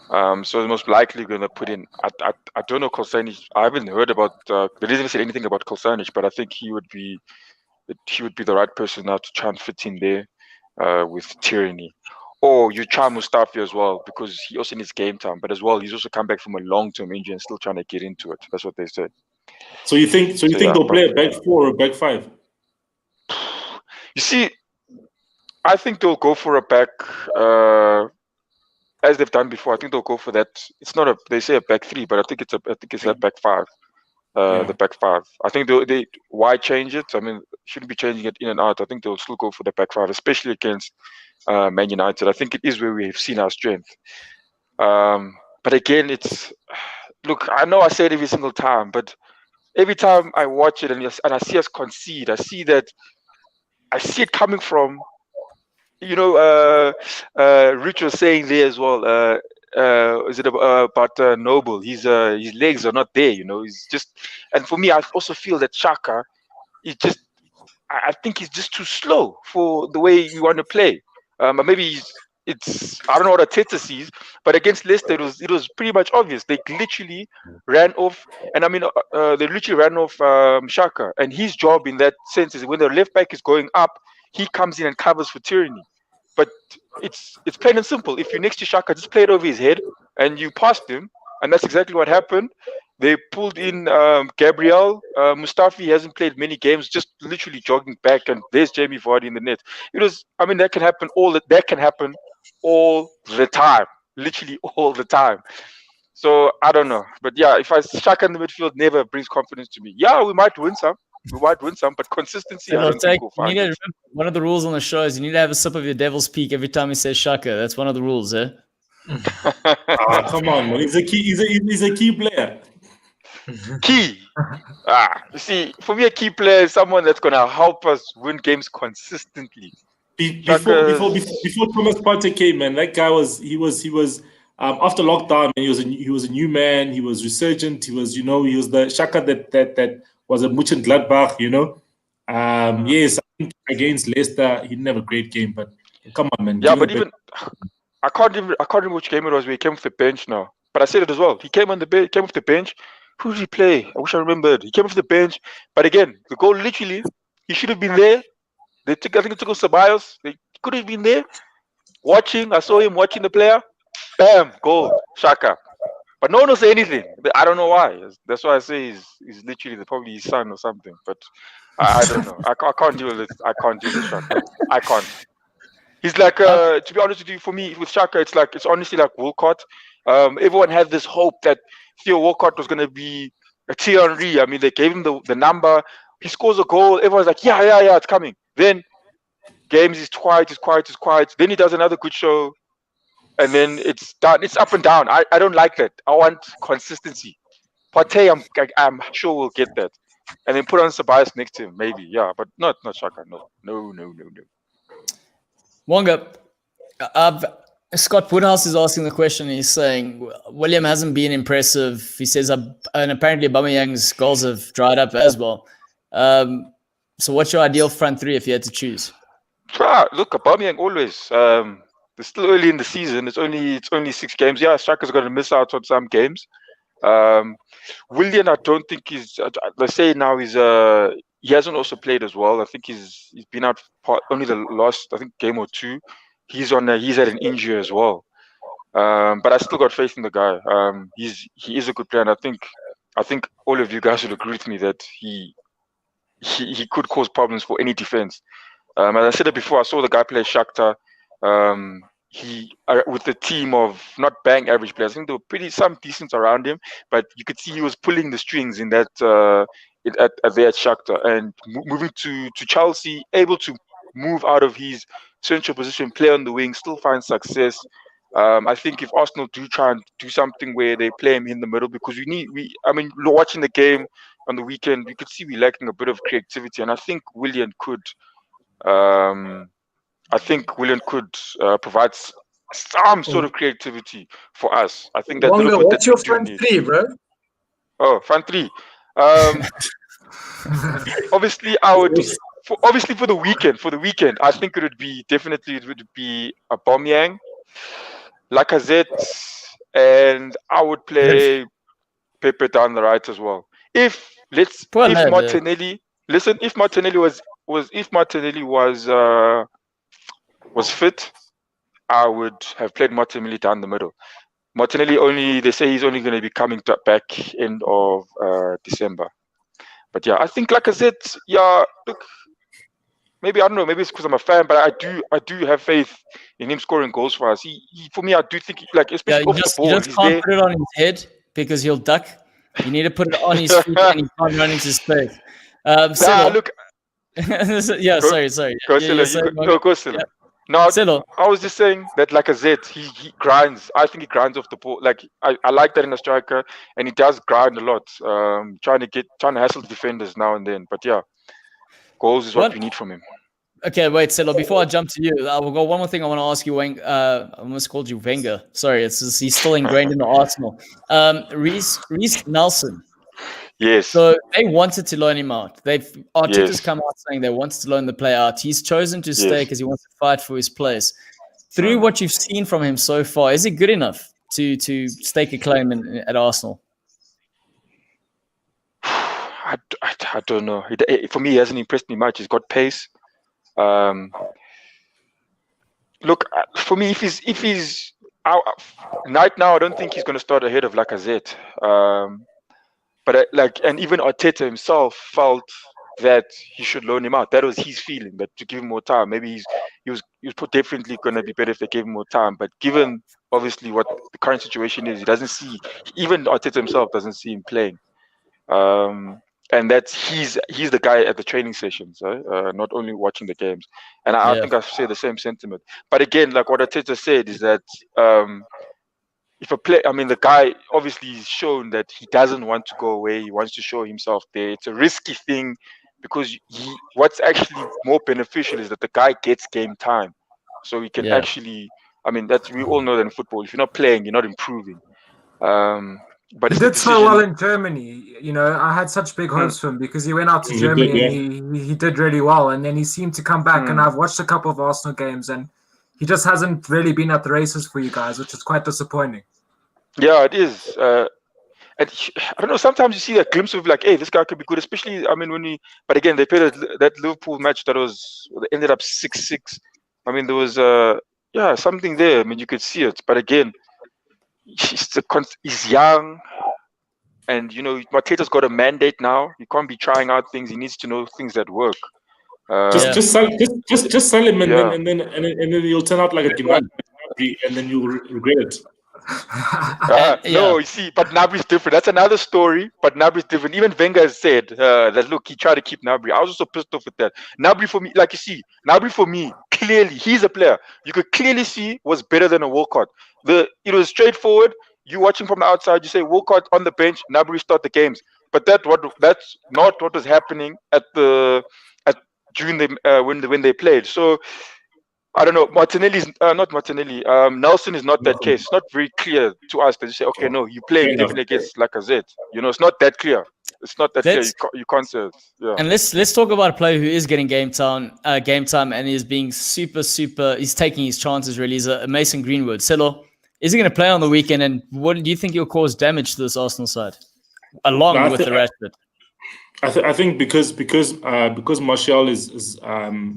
So most likely going to put in. I don't know Kolsanis. I haven't heard about. They didn't say anything about Kolsanis, but I think he would be the right person now to try and fit in there with Tyranny. Or you try Mustafi as well, because he also needs game time. But as well, he's also come back from a long-term injury and still trying to get into it. That's what they said. So you think they'll play a back 4 or a back 5? You see, I think they'll go for a back, as they've done before. I think they'll go for that. It's not they say a back 3, but I think it's a back 5. The back 5. I think why change it? I mean, shouldn't be changing it in and out. I think they'll still go for the back 5, especially against Man United. I think it is where we've seen our strength. But again, look, I know I say it every single time, but every time I watch it and I see us concede, I see it coming from, Rich was saying there as well. Is it about Noble? His legs are not there. He's just, and for me, I also feel that Xhaka is just. I think he's just too slow for the way you want to play. Maybe I don't know what Arteta sees, but against Leicester, it was pretty much obvious. They literally ran off, and I mean, they literally ran off Xhaka, and his job in that sense is when the left back is going up, he comes in and covers for Tyranny. But it's plain and simple. If you're next to Xhaka, just play it over his head, and you passed him. and that's exactly what happened. They pulled in Gabriel. Mustafi hasn't played many games, just literally jogging back, and there's Jamie Vardy in the net. I mean, that can happen all the time, literally all the time. So I don't know, but yeah, if Xhaka in the midfield never brings confidence to me. Yeah, we might win some, but consistency, So I don't think we'll you need find to it. remember, one of the rules on the show is you need to have a sip of your devil's peak every time he says Xhaka. That's one of the rules, eh? Come on, man. He's a key player. Key. You see, for me, a key player is someone that's gonna help us win games consistently. Before Thomas Partey came, man, that guy was after lockdown, man, he was a new man. He was resurgent. He was the Xhaka that was a Mönchengladbach, Yes, I think against Leicester, he didn't have a great game, but come on, man. Yeah, but even I can't remember which game it was where he came off the bench now. But I said it as well. He came off the bench. Who did he play? I wish I remembered. He came off the bench. But again, the goal literally, he should have been there. I think it took us Ceballos. They could have been there watching. I saw him watching the player. Bam, goal, Xhaka. But no one will say anything. I don't know why. That's why I say he's literally probably his son or something. But I don't know. I can't deal with it. I can't deal with Xhaka. I can't. He's like, to be honest with you, for me, with Xhaka, it's honestly like Walcott. Everyone had this hope that Theo Walcott was going to be a Thierry Henry. I mean, they gave him the number. He scores a goal. Everyone's like, yeah, it's coming. Then games is quiet. Then he does another good show. And then it's done. It's up and down. I don't like that. I want consistency. Partey, I'm sure we'll get that. And then put on Ceballos next to him, maybe. Yeah, but not Xhaka. No. Wonga, Scott Woodhouse is asking the question. He's saying William hasn't been impressive. He says, and apparently Aubameyang's goals have dried up as well. So what's your ideal front three if you had to choose? Look, Aubameyang always. It's still early in the season. It's only 6 games. Yeah, Striker's going to miss out on some games. William, I don't think he's. Let's say now he hasn't also played as well. I think he's been out only the last game or 2. He's had an injury as well. But I still got faith in the guy. He is a good player, and I think all of you guys would agree with me that he could cause problems for any defense. As I said it before, I saw the guy play Shakhtar. With the team of not bang average players. I think there were some decent around him, but you could see he was pulling the strings in that there at Shakhtar, and moving to Chelsea, able to move out of his central position, play on the wing, still find success. I think if Arsenal do try and do something where they play him in the middle, because watching the game on the weekend, we could see we're lacking a bit of creativity, and I think William could. Provide some sort of creativity for us. I think that. Wonga, what's your front three, bro? Oh, front three. Obviously, for the weekend, I think it would be Aubameyang, Lacazette, and I would play Pepe down the right as well. If Martinelli was fit, I would have played Martinelli down the middle. Martinelli they say he's only going to be coming back end of December. But yeah, I think Lacazette, look, maybe I don't know, maybe it's because I'm a fan, but I do have faith in him scoring goals for us. For me, I do think especially off the ball, you just can't put it on his head because he'll duck. You need to put it on his feet and he can't run into space. Look. Sorry. Go Silla. No, I was just saying that Lacazette, he grinds. I think he grinds off the ball. Like I like that in a striker, and he does grind a lot. Trying to hassle defenders now and then. But yeah, goals is what we need from him. Okay, wait, Silo. Before I jump to you, I will go one more thing I want to ask you. I almost called you Wenger. Sorry, he's still ingrained in the Arsenal. Rhys Nelson. Yes. So they wanted to loan him out. Arteta's come out saying they wanted to loan the player out. He's chosen to stay because he wants to fight for his place. Through what you've seen from him so far, is he good enough to stake a claim at Arsenal? I don't know. For me, he hasn't impressed me much. He's got pace. Look, for me, if he's right now, I don't think he's going to start ahead of Lacazette. But and even Arteta himself felt that he should loan him out. That was his feeling, but to give him more time. Maybe he was definitely going to be better if they gave him more time. But given obviously what the current situation is, he doesn't see, even Arteta himself doesn't see him playing. And that's he's the guy at the training sessions, not only watching the games. And I think I share the same sentiment. But again, like what Arteta said is that if a play, I mean, the guy obviously has shown that he doesn't want to go away. He wants to show himself there. It's a risky thing because what's actually more beneficial is that the guy gets game time, so he can actually. I mean, we all know that in football, if you're not playing, you're not improving. But he did so well in Germany. You know, I had such big hopes for him because he went out to Germany and he did really well. And then he seemed to come back. And I've watched a couple of Arsenal games and he just hasn't really been at the races for you guys, which is quite disappointing. Yeah, it is. And I don't know. Sometimes you see a glimpse of like, hey, this guy could be good. Especially, I mean, but again, they played that Liverpool match that ended up 6-6. I mean, there was something there. I mean, you could see it. But again, he's young, and you know, Mateta's got a mandate now. He can't be trying out things. He needs to know things that work. Just sell him, and then you'll turn out like a demand, and then you'll regret it. No, you see, but Nabri's different. That's another story. But Nabri's different. Even Wenger has said that look, he tried to keep Nabri. I was also pissed off with that. Nabri for me, like you see, Nabri for me, clearly he's a player. You could clearly see was better than a Walcott. It was straightforward. You watching from the outside, you say Walcott on the bench, Nabri start the games. But that's not what was happening when they played. So I don't know. Nelson is not that case. It's not very clear to us that you say, okay, no, you play definitely against Lacazette. You know, it's not that clear. It's not that clear. You can't say it. Yeah. And let's talk about a player who is getting game time, and is being super. He's taking his chances. Really, he's a Mason Greenwood. Selo, is he going to play on the weekend? And what do you think he'll cause damage to this Arsenal side, along with the Rashford? I think because Martial is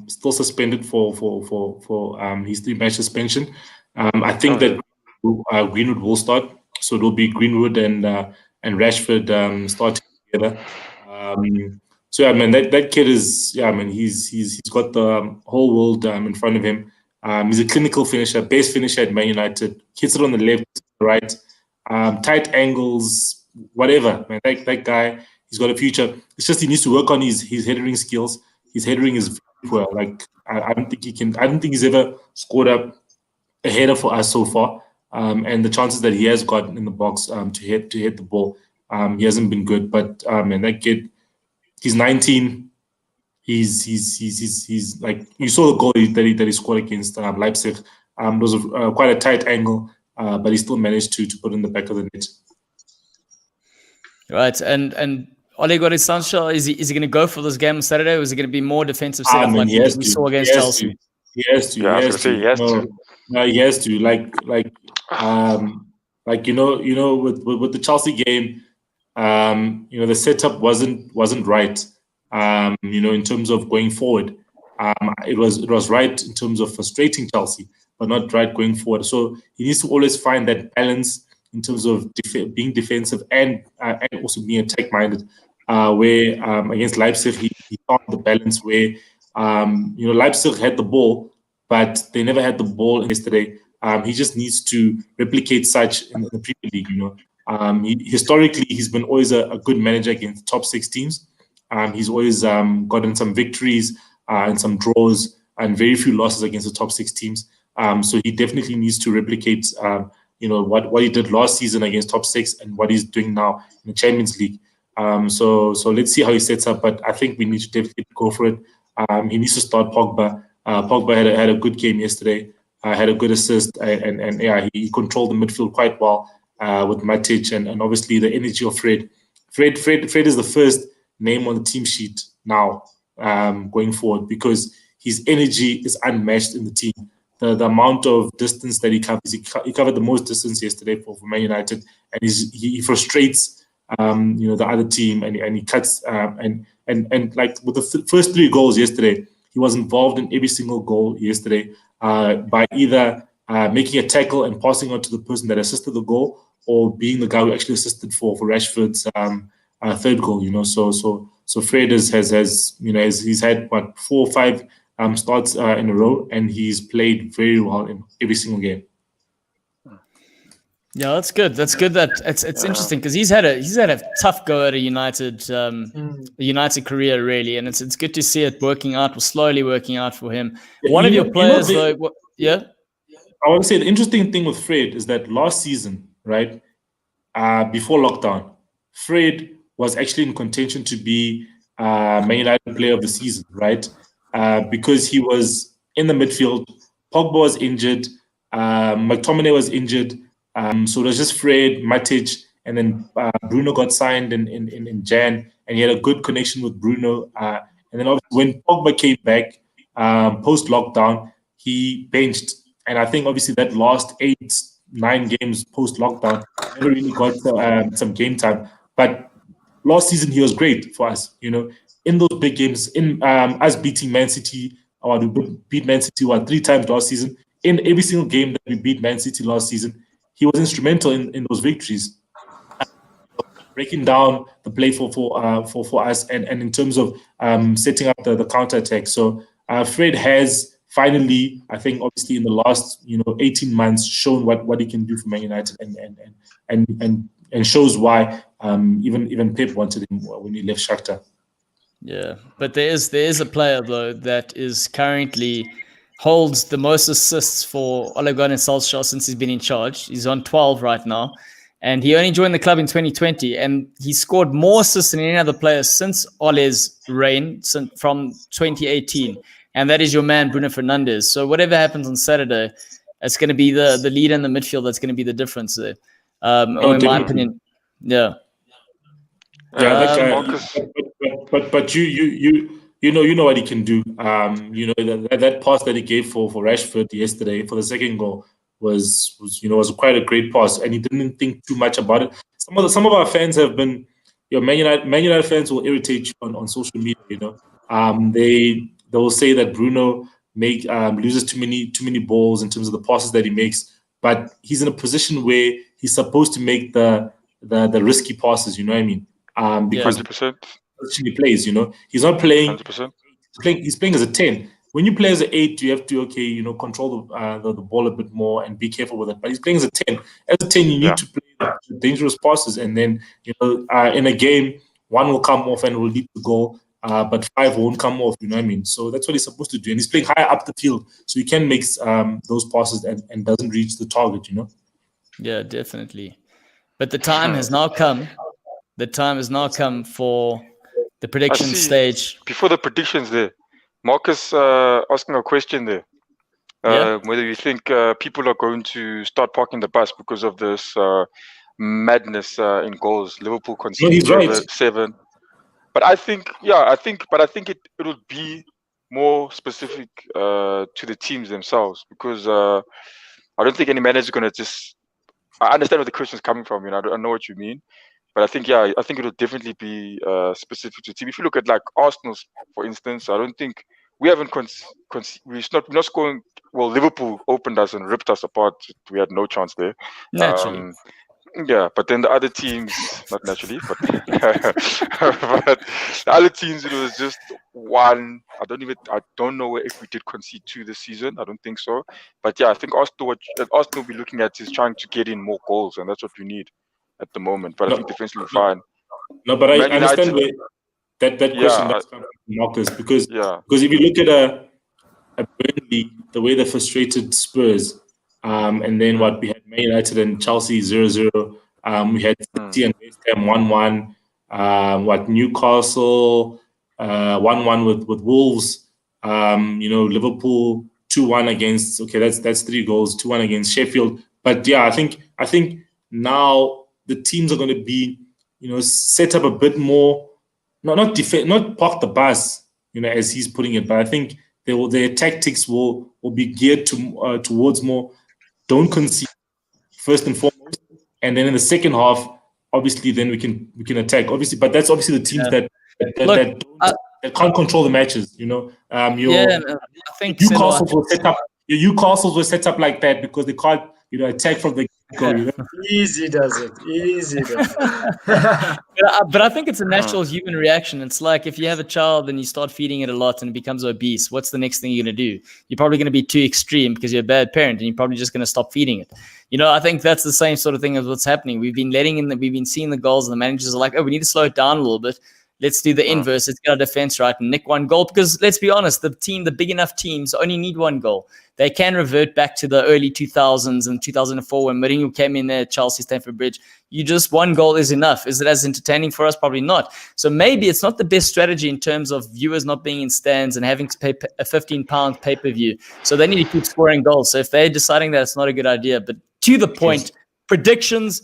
still suspended for his 3-match suspension. I think that Greenwood will start, so it'll be Greenwood and Rashford starting together. So yeah, man, that kid is he's got the whole world in front of him. He's a clinical finisher, best finisher at Man United. Hits it on the left, right, tight angles, whatever. Man, that guy. He's got a future. It's just he needs to work on his headering skills. His headering is very poor. Like I don't think he can. I don't think he's ever scored up a header for us so far. And the chances that he has got in the box to hit the ball, he hasn't been good. But and that kid, he's 19. He's like, you saw the goal that he scored against Leipzig. It was quite a tight angle, but he still managed to put in the back of the net. Right, and Ole Gunnar Solskjaer, is he going to go for this game on Saturday, or is it going to be more defensive setup like we saw against Chelsea? He has to. No, he has to. Like you know, with the Chelsea game, the setup wasn't right. In terms of going forward, it was right in terms of frustrating Chelsea, but not right going forward. So he needs to always find that balance in terms of being defensive and also being attack-minded. Where against Leipzig, he found the balance where Leipzig had the ball, but they never had the ball yesterday. He just needs to replicate such in the Premier League. Historically, he's been always a good manager against top 6 teams. He's always gotten some victories and some draws and very few losses against the top 6 teams. So he definitely needs to replicate what he did last season against top 6 and what he's doing now in the Champions League. So let's see how he sets up, but I think we need to definitely go for it. He needs to start Pogba. Pogba had a good game yesterday, had a good assist, and he controlled the midfield quite well with Matic and obviously the energy of Fred. Fred is the first name on the team sheet now going forward because his energy is unmatched in the team. The amount of distance that he covers, he covered the most distance yesterday for Man United, and he frustrates the other team, and he cuts and like with the first 3 goals yesterday, he was involved in every single goal yesterday by either making a tackle and passing on to the person that assisted the goal, or being the guy who actually assisted for Rashford's third goal. So Fred has he's had what 4 or 5 starts in a row, and he's played very well in every single game. Yeah, that's good. That's good. That it's interesting because he's had a tough go at a United career, really, and it's good to see it working out, or slowly working out for him. One of your players, though, yeah. I want to say the interesting thing with Fred is that last season, right, before lockdown, Fred was actually in contention to be Man United Player of the Season, right? Because he was in the midfield. Pogba was injured. McTominay was injured. So it was just Fred, Matic, and then Bruno got signed in Jan, and he had a good connection with Bruno. And then obviously when Pogba came back post-lockdown, he benched. And I think obviously that last 8-9 games post-lockdown, never really got some game time. But last season he was great for us, in those big games, in us beating Man City, or we beat Man City 3 times last season. In every single game that we beat Man City last season, he was instrumental in those victories, breaking down the play for us, and in terms of setting up the counter attack. So Fred has finally, I think, obviously in the last 18 months, shown what he can do for Man United, and shows why even Pep wanted him when he left Shakhtar. Yeah, but there is a player though that is currently holds the most assists for Ole Gunnar Solskjaer since he's been in charge. He's on 12 right now, and he only joined the club in 2020, and he scored more assists than any other player since Ole's reign from 2018, and that is your man Bruno Fernandes. So whatever happens on Saturday, it's going to be the leader in the midfield that's going to be the difference there. In my opinion, yeah. Yeah, but you know what he can do. That pass that he gave for Rashford yesterday for the second goal was quite a great pass, and he didn't think too much about it. Some of our fans have been, Man United fans will irritate you on social media. They will say that Bruno loses too many balls in terms of the passes that he makes, but he's in a position where he's supposed to make the risky passes. You know what I mean? Because 100%. He plays, he's not playing. 100%. He's playing as a 10. When you play as an 8, you have to control the ball a bit more and be careful with it. But he's playing as a 10. As a 10, you need to play the dangerous passes, and then in a game, 1 will come off and will lead to goal, but 5 won't come off. You know what I mean? So that's what he's supposed to do, and he's playing higher up the field, so he can make those passes and doesn't reach the target. Yeah, definitely. But the time has now come. The time has now come for the prediction stage. Before the predictions there, Marcus asking a question there. Whether you think people are going to start parking the bus because of this madness in goals. Liverpool conceded 7. But I think it'll be more specific to the teams themselves, because I don't think any manager is going to just... I understand where the question is coming from. I know what you mean. But I think it'll definitely be specific to the team. If you look at like Arsenal, for instance, I don't think we haven't we're not scoring. Well, Liverpool opened us and ripped us apart. We had no chance there. Naturally. But then the other teams, not naturally, but, but the other teams, it was just 1. I don't know if we did concede 2 this season. I don't think so. But yeah, I think Arsenal will be looking at is trying to get in more goals, and that's what we need at the moment. But I think defensively fine. No, but I understand where that question does come from, Marcus, because if you look at a Burnley, the way they frustrated Spurs, and then we had Man United and Chelsea 0-0, we had City and West Ham 1-1, Newcastle 1-1 with Wolves, Liverpool 2-1 against, that's 3 goals, 2-1 against Sheffield. But yeah, I think now the teams are going to be, set up a bit more, not park the bus, as he's putting it, but I think their tactics will be geared towards more, don't concede first and foremost, and then in the second half, obviously, then we can attack. Obviously, but that's obviously the teams that can't control the matches. I think Newcastle will set up Your Newcastles were set up like that because they can't, attack from the get-go. Easy does it. Easy does it. But I think it's a natural human reaction. It's like if you have a child and you start feeding it a lot and it becomes obese, what's the next thing you're going to do? You're probably going to be too extreme because you're a bad parent and you're probably just going to stop feeding it. I think that's the same sort of thing as what's happening. We've been seeing the goals and the managers are like, oh, we need to slow it down a little bit. Let's do the inverse. Let's get our defense right and nick one goal. Because let's be honest, the big enough teams only need one goal. They can revert back to the early 2000s and 2004 when Mourinho came in there at Chelsea, Stamford Bridge. Just one goal is enough. Is it as entertaining for us? Probably not. So maybe it's not the best strategy in terms of viewers not being in stands and having to pay a £15 pay-per-view. So they need to keep scoring goals. So if they're deciding that, it's not a good idea. But to the point, predictions,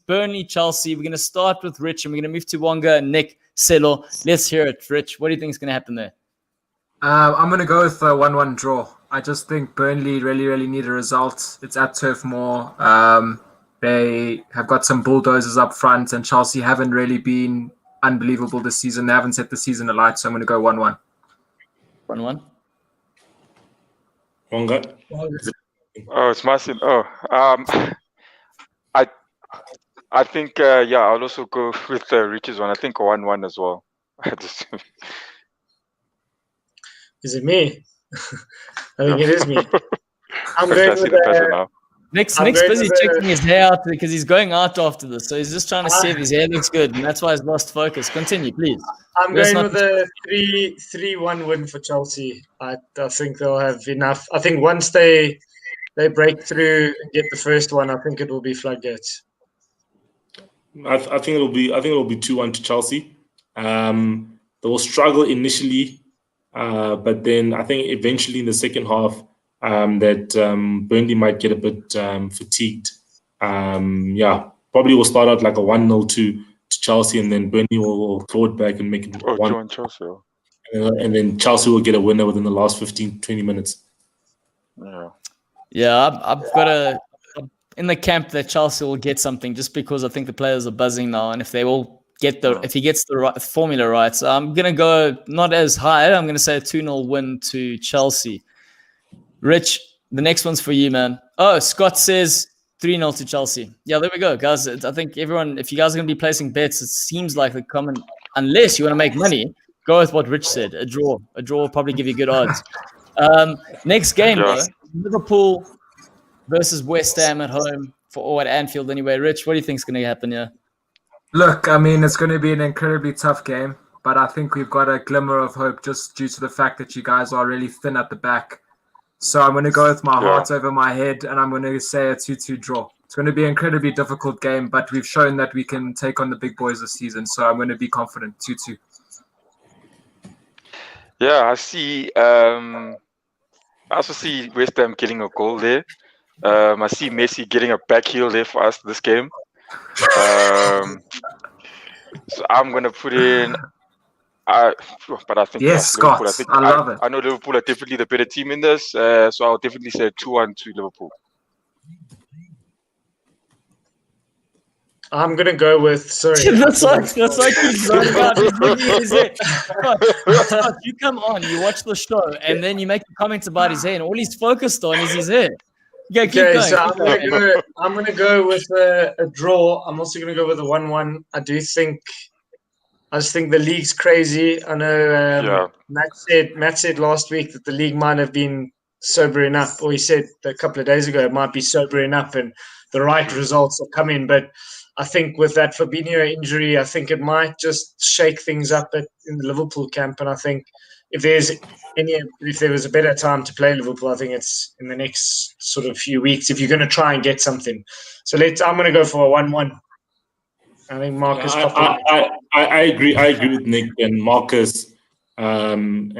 Burnley, Chelsea. We're going to start with Rich and we're going to move to Wonga, Nick, Selo. Let's hear it, Rich. What do you think is going to happen there? I'm going to go with a 1-1 draw. I just think Burnley really, really need a result. It's at Turf Moor. They have got some bulldozers up front, and Chelsea haven't really been unbelievable this season. They haven't set the season alight, so I'm going to go 1-1. 1-1? Wonga? Oh, it's Marcin. I think, I'll also go with Rich's one. I think 1-1 as well. Is it me? I think it is me. I'm going with Nick's busy checking his hair out because he's going out after this. So he's just trying to see if his hair looks good. And that's why he's lost focus. Continue, please. I'm going with a 3-1 win for Chelsea. I think they'll have enough. I think once they break through and get the first one, I think it will be floodgates. I think it'll be 2-1 to Chelsea. They will struggle initially, but then I think eventually in the second half that Burnley might get a bit fatigued. Probably will start out like a 1-0 to Chelsea, and then Burnley will throw it back and make it 1. Chelsea. And then Chelsea will get a winner within the last 15-20 minutes. Yeah, I've got in the camp that Chelsea will get something just because I think the players are buzzing now, and if they will if he gets the right formula right, so I'm gonna go not as high. I'm gonna say a 2-0 win to Chelsea. Rich, the next one's for you, man. Oh, Scott says 3-0 to Chelsea. Yeah, there we go, guys. I think everyone, if you guys are gonna be placing bets, it seems like the common, unless you want to make money, go with what Rich said. A draw will probably give you good odds. Next game, though, Liverpool versus West Ham at home or at Anfield anyway. Rich, what do you think is going to happen here? Look, I mean, it's going to be an incredibly tough game, but I think we've got a glimmer of hope just due to the fact that you guys are really thin at the back. So I'm going to go with my heart over my head, and I'm going to say a 2-2 draw. It's going to be an incredibly difficult game, but we've shown that we can take on the big boys this season, so I'm going to be confident, 2-2. Yeah, I see. I also see West Ham getting a goal there. I see Messi getting a back heel there for us this game. So I'm going to put in... but I think Scott, I love it. I know Liverpool are definitely the better team in this, so I'll definitely say 2-1 to Liverpool. I'm gonna go with that's like he's zoning out. His hair. You come on, you watch the show, and then you make comments about his hair, and all he's focused on is his hair. Yeah, keep going. So I'm gonna go with a draw. I'm also gonna go with a 1-1. I just think the league's crazy. I know Matt said last week that the league might have been sobering up, or he said a couple of days ago it might be sobering up, and the right results are coming, but I think with that Fabinho injury, I think it might just shake things up in the Liverpool camp. And I think if there was a better time to play Liverpool, I think it's in the next sort of few weeks if you're going to try and get something. So I'm going to go for a 1-1. I think Marcus. I agree. I agree with Nick and Marcus and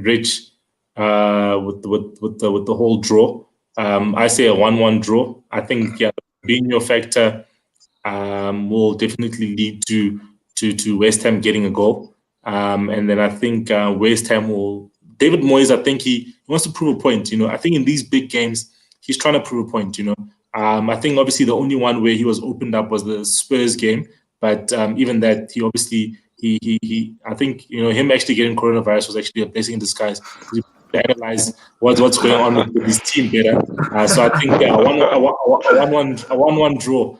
Rich with the whole draw. I say a 1-1 draw. I think being your factor will definitely lead to West Ham getting a goal. And then I think West Ham will... David Moyes, I think he wants to prove a point. I think in these big games, he's trying to prove a point. I think obviously the only one where he was opened up was the Spurs game. But even that, he obviously... I think, him actually getting coronavirus was actually a blessing in disguise. analyze what's going on with this team better. So I think a 1-1 draw.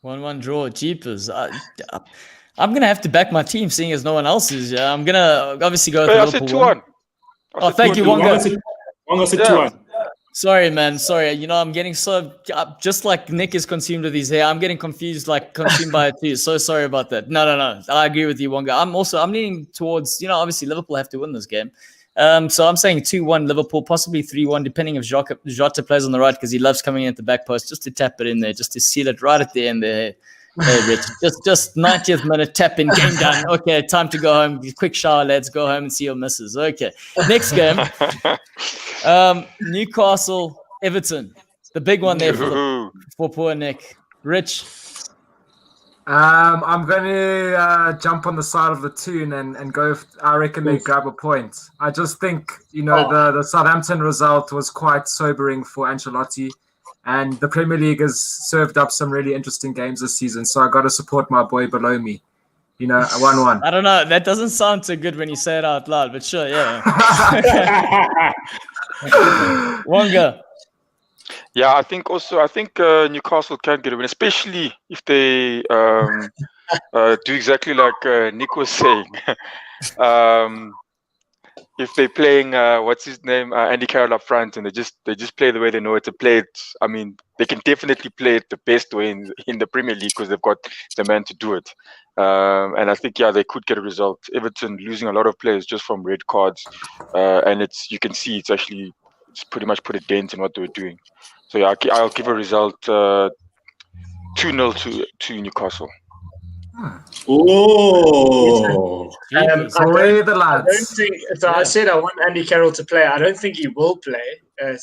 1-1 draw. Jeepers. I'm gonna have to back my team, seeing as no one else is. I'm gonna obviously go with I Liverpool. said 2-1. Oh, thank you, Wonga. Wonga said 2-1. Sorry, man. Sorry. You know, I'm getting so just like Nick is consumed with his hair. I'm getting confused, like consumed by it too. So sorry about that. No. I agree with you, Wonga. I'm leaning towards, obviously Liverpool have to win this game. So I'm saying 2-1 Liverpool, possibly 3-1, depending if Jota plays on the right, because he loves coming in at the back post just to tap it in there, just to seal it right at the end there. Hey, Rich, just 90th minute tap in, game done. Okay, time to go home. Quick shower, lads. Go home and see your missus. Okay, next game. Newcastle, Everton, the big one there for poor Nick. Rich. I'm going to jump on the side of the tune and go. I reckon they grab a point. I just think the Southampton result was quite sobering for Ancelotti, and the Premier League has served up some really interesting games this season. So I got to support my boy below me. 1-1. I don't know. That doesn't sound so good when you say it out loud, but sure, yeah. Wonga. Yeah, I think Newcastle can get a win, especially if they do exactly like Nick was saying. If they're playing what's his name, Andy Carroll up front, and they just play the way they know it to play it. I mean, they can definitely play it the best way in the Premier League because they've got the man to do it. And I think they could get a result. Everton losing a lot of players just from red cards, and you can see it's pretty much put a dent in what they were doing. So yeah, I'll give a result 2-0 to Newcastle. Oh, away the lads. I said I want Andy Carroll to play. I don't think he will play. I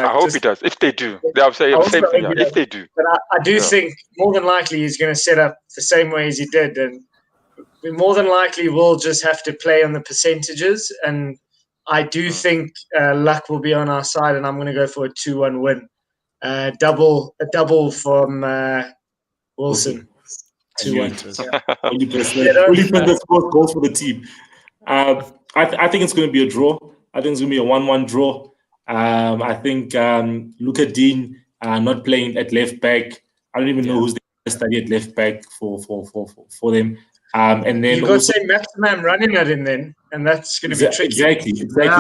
hope he does. If they do, I'll say the same thing. If they do, but I do think more than likely he's going to set up the same way as he did, and we more than likely will just have to play on the percentages. And I do think luck will be on our side, and I'm going to go for a 2-1 win. A double from Worsen. 2-1. Only person that scores goals for the team. I think it's going to be a draw. I think it's going to be a 1-1 draw. I think Luca Dean not playing at left back. I don't even know who's the study at left back for them. And then you got to say Maximum running at him then, and that's going to be tricky. Exactly.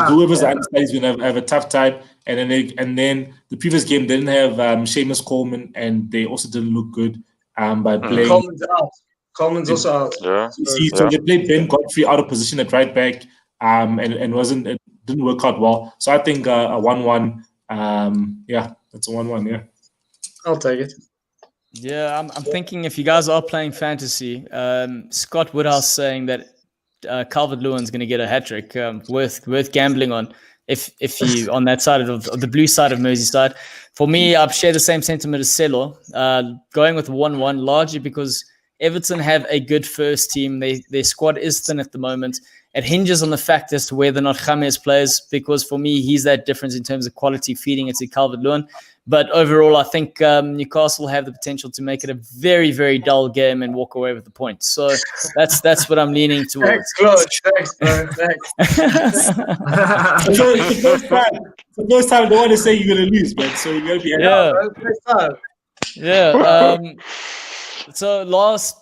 Whoever's the understudy is going to have a tough time. And then the previous game didn't have Seamus Coleman, and they also didn't look good by playing. Coleman's out. Coleman's also out. Yeah. So they played Ben Godfrey out of position at right back, and it didn't work out well. So I think a 1-1. That's a 1-1. Yeah, I'll take it. Yeah, I'm thinking if you guys are playing fantasy, Scott Woodhouse saying that Calvert-Lewin's going to get a hat-trick, worth gambling on if you on that side of the blue side of Merseyside. For me, I share the same sentiment as Celo, going with 1-1 largely because Everton have a good first team. Their squad is thin at the moment. It hinges on the fact as to whether or not James plays, because for me, he's that difference in terms of quality feeding it to Calvert-Lewin. But overall, I think Newcastle have the potential to make it a very, very dull game and walk away with the point. So that's what I'm leaning towards. Thanks, Claude. Thanks, bro. Thanks. It's the first time I don't want to say you're going to lose, man. So you're going to be Yeah. So last,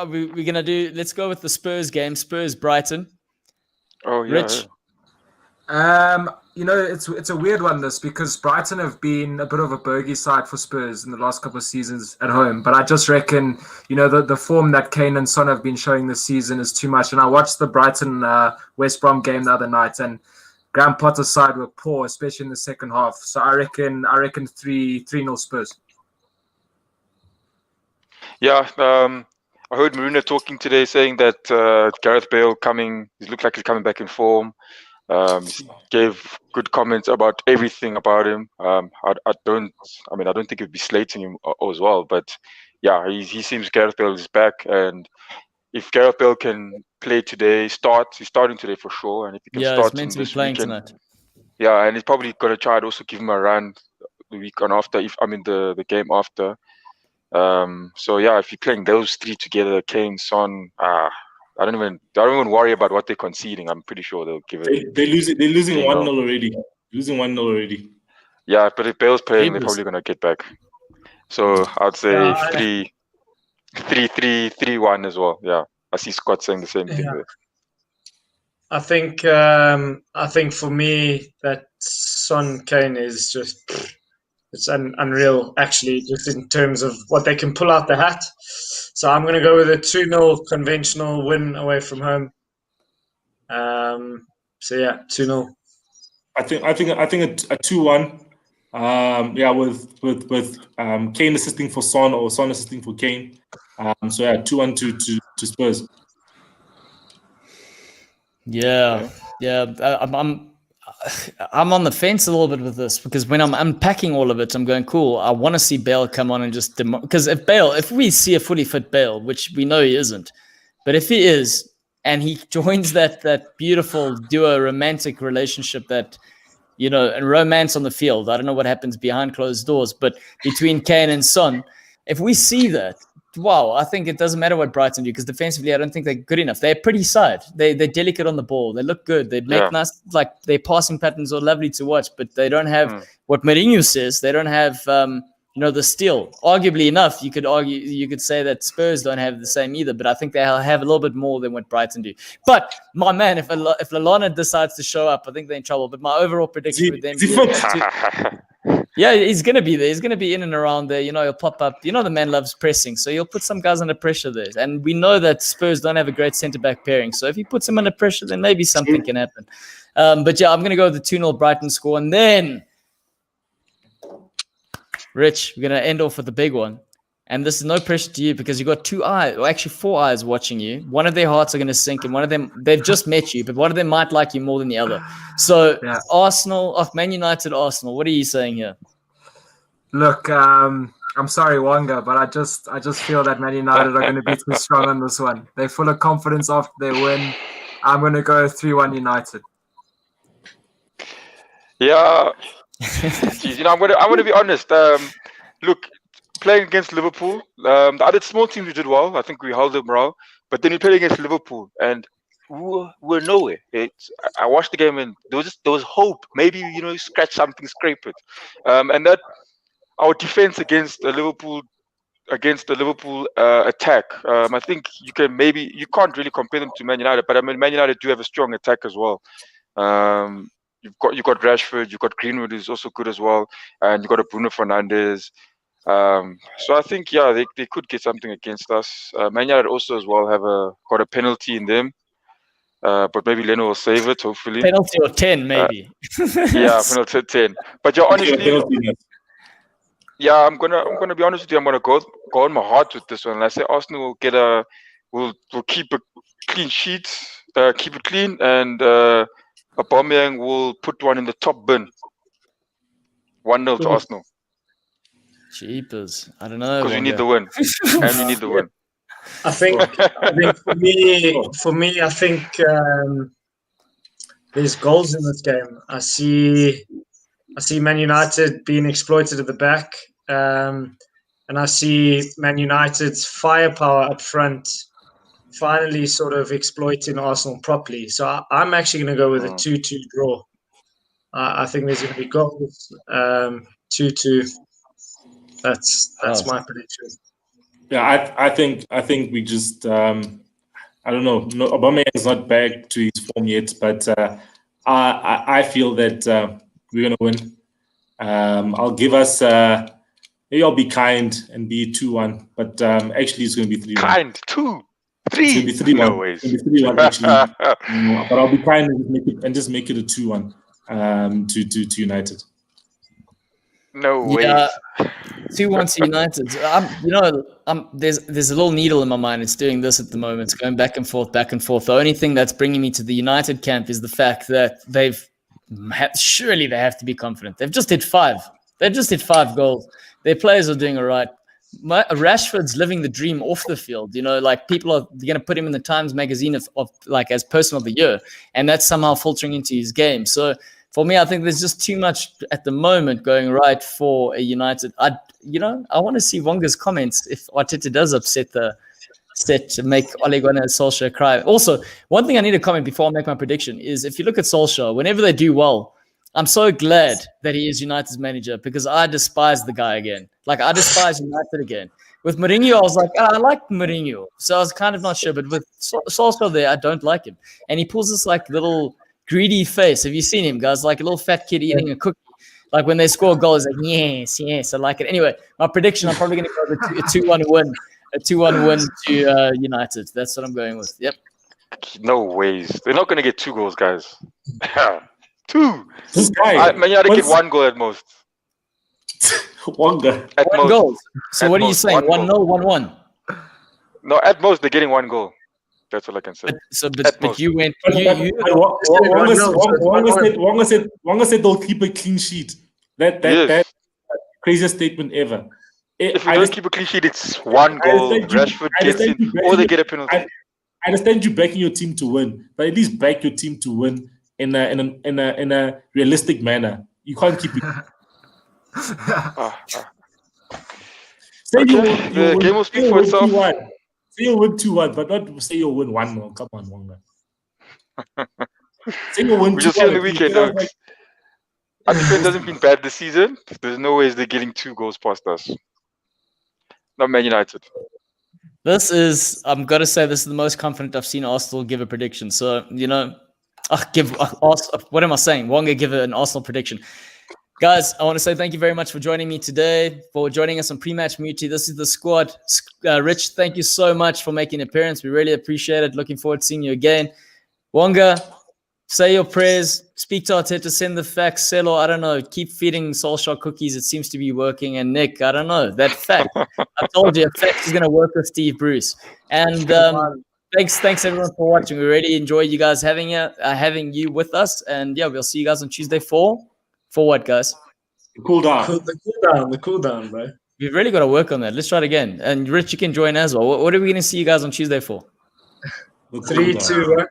we're going to do, let's go with the Spurs game, Spurs-Brighton. Oh, yeah. Rich? It's a weird one, this, because Brighton have been a bit of a bogey side for Spurs in the last couple of seasons at home. But I just reckon, the form that Kane and Son have been showing this season is too much. And I watched the Brighton West Brom game the other night, and Graham Potter's side were poor, especially in the second half. So I reckon 3-0 Spurs. Yeah, I heard Marina talking today saying that Gareth Bale he looked like he's coming back in form. Gave good comments about everything about him. I don't think it'd be slating him as well, but yeah, he seems Gareth Bale is back, and if Gareth Bale can play today, he's starting today for sure, and if he can start he's meant to be playing tonight. Yeah, and he's probably gonna try to also give him a run the week on after. The game after. So yeah, if you're playing those three together, Kane, Son, I don't even worry about what they're conceding. I'm pretty sure they'll give it. They're losing 3-0. 1-0 already. Losing 1-0 already. Yeah, but if Bale's playing, they're Jeepers. probably gonna get back. So I'd say Yeah, 3-1 as well. Yeah, I see Scott saying the same thing Yeah. there. I think for me that Son Kane is just it's unreal actually, just in terms of what they can pull out the hat. So I'm going to go with a 2-0 conventional win away from home. So yeah, 2-0. I think a 2-1. Yeah, with Kane assisting for Son or Son assisting for Kane. So yeah, 2-1 to Spurs. Yeah. I'm on the fence a little bit with this because when I'm unpacking all of it, I'm going, cool. I want to see Bale come on and just because if we see a fully fit Bale, which we know he isn't, but if he is and he joins that beautiful duo romantic relationship that and romance on the field. I don't know what happens behind closed doors, but between Kane and Son, if we see that, wow, I think it doesn't matter what Brighton do because defensively, I don't think they're good enough. They're a pretty side. They're delicate on the ball. They look good. They make nice, like their passing patterns are lovely to watch, but they don't have what Mourinho says. They don't have, the steal. Arguably enough, you could say that Spurs don't have the same either, but I think they have a little bit more than what Brighton do. But my man, if Lallana decides to show up, I think they're in trouble. But my overall prediction with them, yeah, he's going to be there. He's going to be in and around there. He'll pop up. The man loves pressing, so he'll put some guys under pressure there. And we know that Spurs don't have a great centre-back pairing, so if he puts him under pressure, then maybe something can happen. But yeah, I'm going to go with the 2-0 Brighton score, and then. Rich, we're going to end off with the big one. And this is no pressure to you because you've got 2 eyes, or actually 4 eyes watching you. One of their hearts are going to sink, and one of them, they've just met you, but one of them might like you more than the other. So, Man United, Arsenal, what are you saying here? Look, I'm sorry, Wonga, but I just feel that Man United are going to be too strong on this one. They're full of confidence after their win. I'm going to go 3-1 United. Yeah. Jeez, I'm going to be honest. Look, playing against Liverpool, the other small teams we did well. I think we held them morale. But then we played against Liverpool, and we're nowhere. I watched the game, and there was hope. Maybe scratch something, scrape it. And that our defense against the Liverpool attack. I think you can't really compare them to Man United, but I mean Man United do have a strong attack as well. You've got Rashford, you've got Greenwood who's also good as well, and you've got a Bruno Fernandes. So I think they could get something against us. Man United also as well have got a penalty in them, but maybe Leno will save it hopefully. Penalty or 10 maybe. Yeah, penalty 10. But honestly, I'm gonna be honest with you. I'm gonna go on my heart with this one. I say Arsenal will keep a clean sheet, keep it clean, and Aubameyang will put one in the top bin. 1-0 to Arsenal. Jeepers. I don't know. Because we need the win. And we need the win. I think for me, I think there's goals in this game. I see Man United being exploited at the back. And I see Man United's firepower up front finally sort of exploiting Arsenal properly. So I'm actually going to go with a 2-2 draw. I think there's going to be goals. 2-2. That's my prediction. Yeah, I think we just I don't know. No, Aubameyang is not back to his form yet, but I feel that we're gonna win. I'll give us maybe I'll be kind and be 2-1, but actually it's gonna be 3-1. Kind 2-3. It's gonna be 3-1. No ways. It's gonna be 3-1 actually. But I'll be kind and just make it a 2-1 to United. No way. Yeah, 2-1 to United. There's a little needle in my mind. It's doing this at the moment. It's going back and forth, back and forth. The only thing that's bringing me to the United camp is the fact that surely they have to be confident. They've just hit 5. They've just hit 5 goals. Their players are doing all right. Rashford's living the dream off the field. Like people are going to put him in the Times magazine of like as person of the year, and that's somehow filtering into his game. So for me, I think there's just too much at the moment going right for a United. I want to see Wonga's comments if Arteta does upset the set to make Ole Gunnar Solskjaer cry. Also, one thing I need to comment before I make my prediction is if you look at Solskjaer, whenever they do well, I'm so glad that he is United's manager because I despise the guy again. Like, I despise United again. With Mourinho, I was like, I like Mourinho. So I was kind of not sure. But with Solskjaer there, I don't like him. And he pulls this, like, little greedy face. Have you seen him, guys? Like a little fat kid eating a cookie. Like, when they score a goal, he's like, yes, I like it. Anyway, my prediction, I'm probably going to go with a 2-1 win. A 2-1 win to United. That's what I'm going with. Yep. No ways. They're not going to get 2 goals, guys. 2. This guy. Man United get 1 goal at most. 1 goal. At One most. goal. So At what are you most, saying? 1 1-0, goal. 1-1. No, at most they're getting 1 goal. That's all I can say. But you went. Wonga said they'll keep a clean sheet. That craziest statement ever. If we don't keep a clean sheet, it's 1 goal. Rashford gets it, or they get a penalty. I understand you backing your team to win, but at least back your team to win in a realistic manner. You can't keep it. Say The game will speak for itself. Say you'll win 2-1, but not say you'll win 1-0. Come on, Wonga. Say you'll win 2-1. We just see on the weekend, dogs. Our defense hasn't been bad this season. There's no ways they're getting 2 goals past us. Not Man United. I'm going to say this is the most confident I've seen Arsenal give a prediction. So, what am I saying? Wonga give an Arsenal prediction. Guys, I want to say thank you very much for joining me today, for joining us on Pre-Match Muti. This is the squad. Rich, thank you so much for making an appearance. We really appreciate it. Looking forward to seeing you again. Wonga, say your prayers. Speak to Arteta. Send the facts. Sell, I don't know. Keep feeding Solskjaer cookies. It seems to be working. And Nick, I don't know. That fact. I told you, fact is going to work with Steve Bruce. And thanks everyone for watching. We really enjoyed you guys having you with us. And yeah, we'll see you guys on Tuesday for what, guys? The cool down. The cool down, bro. We've really got to work on that. Let's try it again. And Rich, you can join as well. What are we going to see you guys on Tuesday for? 3, 2, 1.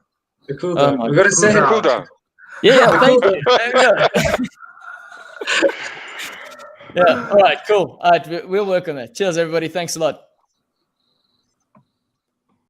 The cool down. We've got to say The cool down. Yeah, thank you. Yeah, all right, cool. All right, we'll work on that. Cheers, everybody. Thanks a lot.